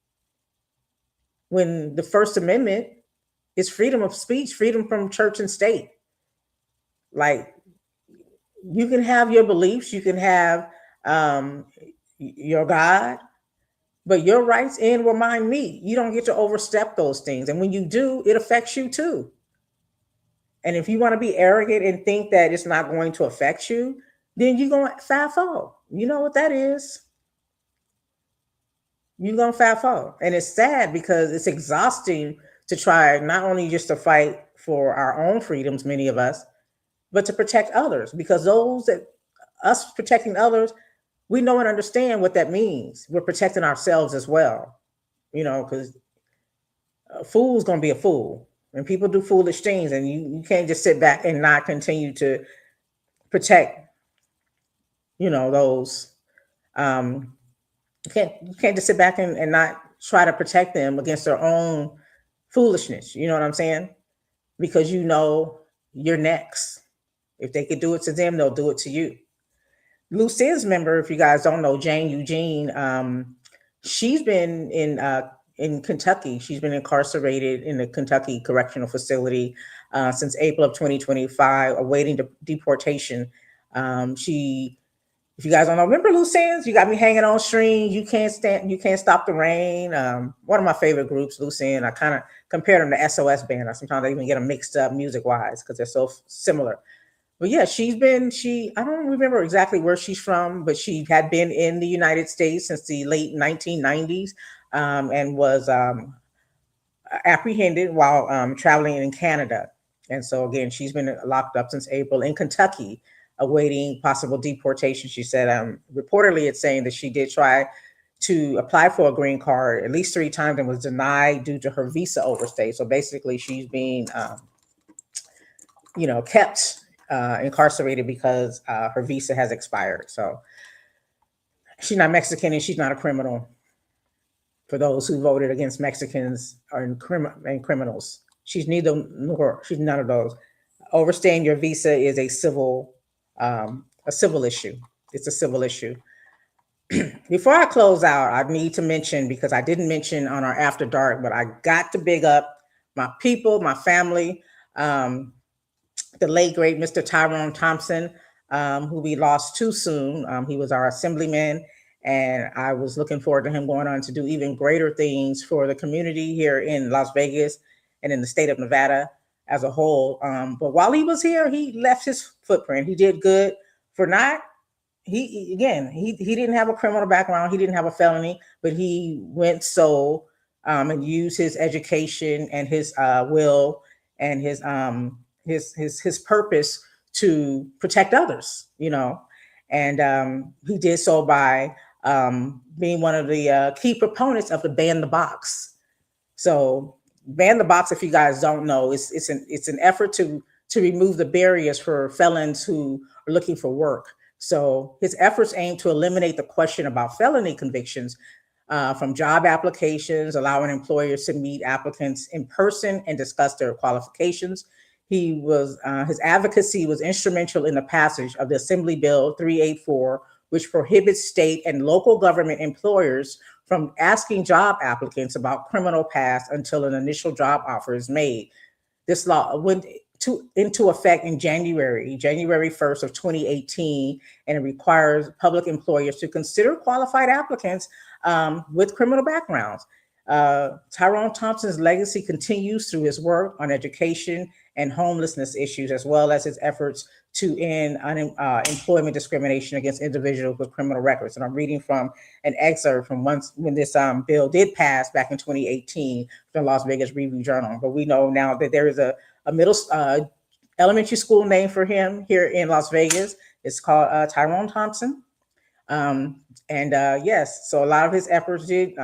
Speaker 1: When the First Amendment is freedom of speech, freedom from church and state. Like, you can have your beliefs, you can have your God, but your rights end where mine meet. You don't get to overstep those things. And when you do, it affects you too. And if you want to be arrogant and think that it's not going to affect you, then you're going to FAFO. You know what that is? You're going to FAFO. And it's sad because it's exhausting to try not only just to fight for our own freedoms, many of us, but to protect others. Because us protecting others, we know and understand what that means. We're protecting ourselves as well. Because a fool's going to be a fool. And people do foolish things, and you can't just sit back and not continue to protect, those. You can't just sit back and not try to protect them against their own foolishness. You know what I'm saying? Because you're next. If they could do it to them, they'll do it to you. Lucine's member, if you guys don't know, Jane Eugene, she's been in Kentucky. She's been incarcerated in the Kentucky Correctional Facility since April of 2025, awaiting deportation. If you guys don't know, remember Lucine's? You got me hanging on strings. You can't stop the rain. One of my favorite groups, Lucine. I kind of compare them to SOS Band. Sometimes I even get them mixed up music wise because they're so similar. But yeah, I don't remember exactly where she's from, but she had been in the United States since the late 1990s and was apprehended while traveling in Canada. And so, again, she's been locked up since April in Kentucky, awaiting possible deportation. She said, reportedly, it's saying that she did try to apply for a green card at least 3 times and was denied due to her visa overstay. So basically, she's being, kept incarcerated because her visa has expired. So she's not Mexican and she's not a criminal. For those who voted against Mexicans and criminals, she's neither nor. She's none of those. Overstaying your visa is a civil issue. It's a civil issue. Before I close out, I need to mention, because I didn't mention on our After Dark, but I got to big up my people, my family, the late great Mr. Tyrone Thompson, who we lost too soon. He was our assemblyman, and I was looking forward to him going on to do even greater things for the community here in Las Vegas and in the state of Nevada as a whole. But while he was here, he left his footprint. He did good for not. He didn't have a criminal background. He didn't have a felony, but he went and used his education and his will and his purpose to protect others, and he did so by being one of the key proponents of the ban the box. So ban the box, if you guys don't know, it's an effort to remove the barriers for felons who are looking for work. So his efforts aim to eliminate the question about felony convictions from job applications, allowing employers to meet applicants in person and discuss their qualifications. His advocacy was instrumental in the passage of the Assembly Bill 384, which prohibits state and local government employers from asking job applicants about criminal past until an initial job offer is made. This law went into effect in January 1st of 2018, and it requires public employers to consider qualified applicants with criminal backgrounds. Tyrone Thompson's legacy continues through his work on education and homelessness issues, as well as his efforts to end employment discrimination against individuals with criminal records. And I'm reading from an excerpt from when this bill did pass back in 2018 from the Las Vegas Review Journal. But we know now that there is a middle elementary school named for him here in Las Vegas. It's called Tyrone Thompson. Yes, so a lot of his efforts did,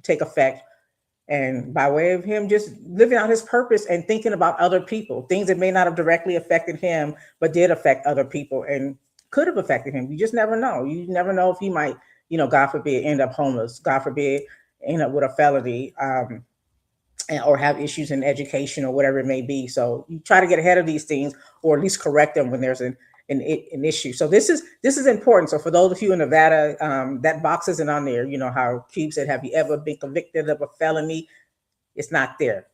Speaker 1: take effect. And by way of him just living out his purpose and thinking about other people, things that may not have directly affected him, but did affect other people and could have affected him. You just never know. You never know if he might, God forbid, end up homeless, God forbid, end up with a felony, or have issues in education or whatever it may be. So you try to get ahead of these things, or at least correct them when there's an issue. So this is important. So for those of you in Nevada, that box isn't on there. You know how Cube said, "Have you ever been convicted of a felony?" It's not there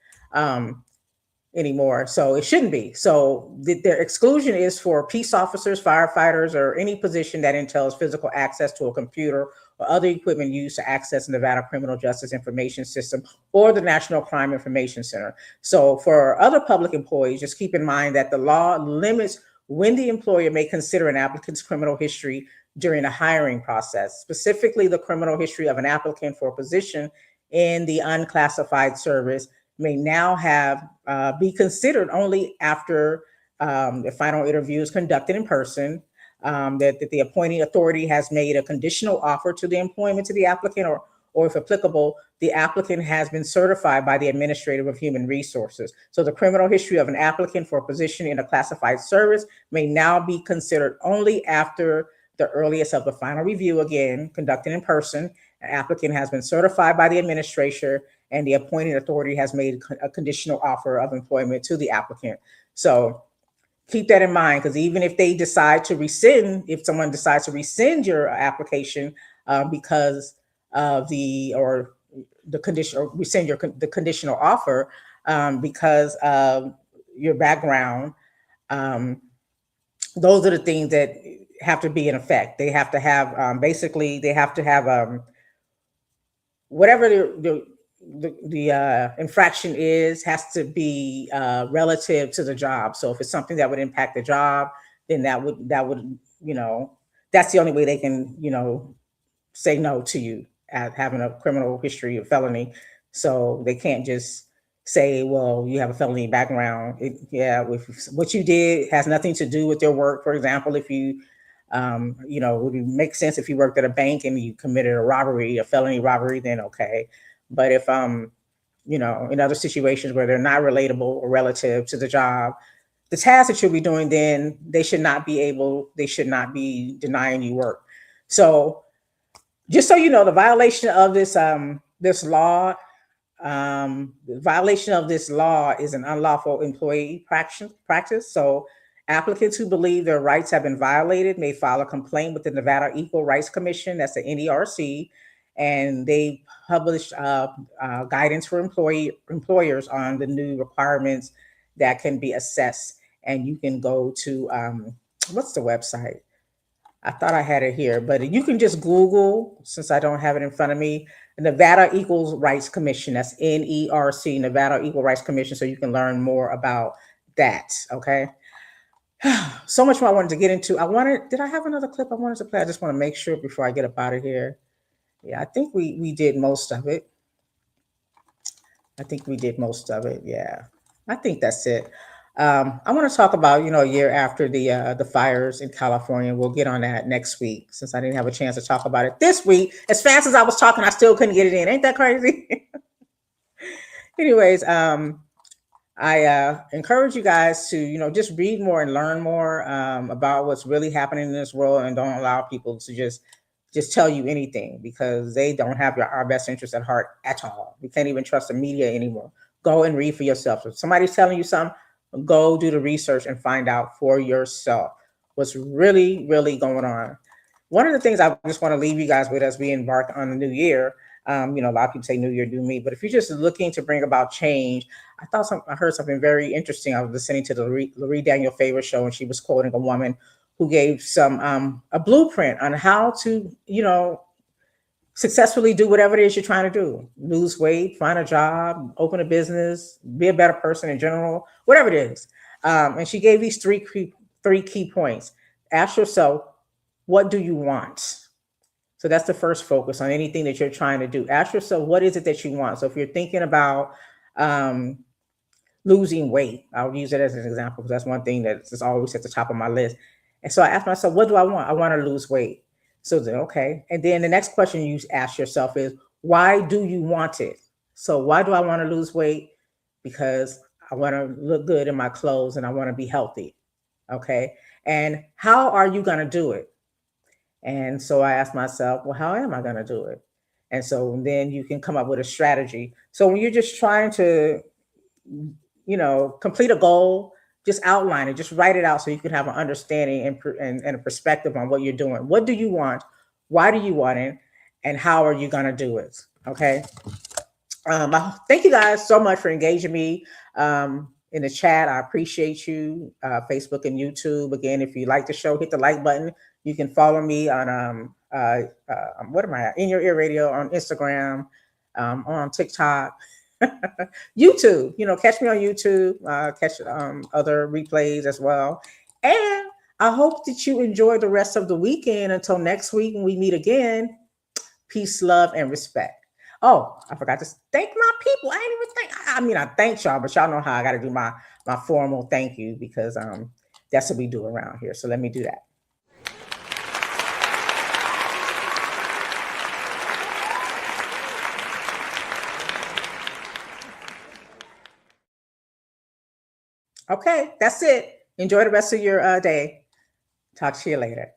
Speaker 1: anymore. So it shouldn't be. So their exclusion is for peace officers, firefighters, or any position that entails physical access to a computer or other equipment used to access the Nevada Criminal Justice Information System or the National Crime Information Center. So for other public employees, just keep in mind that the law limits when the employer may consider an applicant's criminal history during the hiring process, specifically the criminal history of an applicant for a position in the unclassified service may now be considered only after the final interview is conducted in person, that the appointing authority has made a conditional offer to the employment to the applicant, or if applicable, the applicant has been certified by the Administrator of Human Resources. So the criminal history of an applicant for a position in a classified service may now be considered only after the earliest of the final review, again, conducted in person. An applicant has been certified by the administrator, and the appointing authority has made a conditional offer of employment to the applicant. So keep that in mind, because even if they decide to rescind, if someone decides to rescind your application because of the condition, or rescind the conditional offer because of your background, those are the things that have to be in effect. They have to have basically they have to have whatever the infraction is, has to be relative to the job. So if it's something that would impact the job, then that would that's the only way they can say no to you at having a criminal history of felony. So they can't just say, well, you have a felony background. Yeah, if what you did has nothing to do with your work. For example, if you, it would make sense if you worked at a bank and you committed a robbery, a felony robbery, then okay. But if, in other situations where they're not relatable or relative to the job, the tasks that you'll be doing, then they should not be denying you work. So just so you know, the violation of this law the violation of this law is an unlawful employee practice. So, applicants who believe their rights have been violated may file a complaint with the Nevada Equal Rights Commission, that's the NERC, and they publish guidance for employers on the new requirements that can be assessed. And you can go to what's the website? I thought I had it here, but you can just Google, since I don't have it in front of me, Nevada Equal Rights Commission. That's NERC, Nevada Equal Rights Commission, so you can learn more about that. Okay. So much more I wanted to get into. Did I have another clip I wanted to play? I just want to make sure before I get up out of here. Yeah, I think we did most of it. Yeah, I think that's it. I want to talk about a year after the fires in California. We'll get on that next week since I didn't have a chance to talk about it this week. As fast as I was talking, I still couldn't get it in. Ain't that crazy? Anyways, I encourage you guys to just read more and learn more about what's really happening in this world, and don't allow people to just tell you anything, because they don't have our best interest at heart at all. We can't even trust the media anymore. Go and read for yourself. If somebody's telling you something, go do the research and find out for yourself what's really, really going on. One of the things I just want to leave you guys with as we embark on the new year, a lot of people say new year, new me, but if you're just looking to bring about change, I heard something very interesting. I was listening to the Loree Daniel Favor show, and she was quoting a woman who gave a blueprint on how to, successfully do whatever it is you're trying to do. Lose weight, find a job, open a business, be a better person in general, whatever it is. And she gave these three key points. Ask yourself, what do you want? So that's the first focus on anything that you're trying to do. Ask yourself, what is it that you want? So if you're thinking about losing weight, I'll use it as an example because that's one thing that's always at the top of my list. And so I asked myself, what do I want? I want to lose weight. So then, okay. And then the next question you ask yourself is, why do you want it? So why do I want to lose weight? Because I want to look good in my clothes and I want to be healthy. Okay. And how are you going to do it? And so I asked myself, well, how am I going to do it? And so then you can come up with a strategy. So when you're just trying to, complete a goal, just outline it, just write it out so you can have an understanding and a perspective on what you're doing. What do you want? Why do you want it? And how are you going to do it? Okay. Thank you guys so much for engaging me in the chat. I appreciate you, Facebook and YouTube. Again, if you like the show, hit the like button. You can follow me on what am I at? In Your Ear Radio on Instagram, on TikTok. YouTube, catch me on YouTube, catch other replays as well. And I hope that you enjoy the rest of the weekend until next week when we meet again. Peace, love, and respect. Oh, I forgot to thank my people. I ain't even think. I thank y'all, but y'all know how I got to do my formal thank you because that's what we do around here. So let me do that. Okay, that's it. Enjoy the rest of your day. Talk to you later.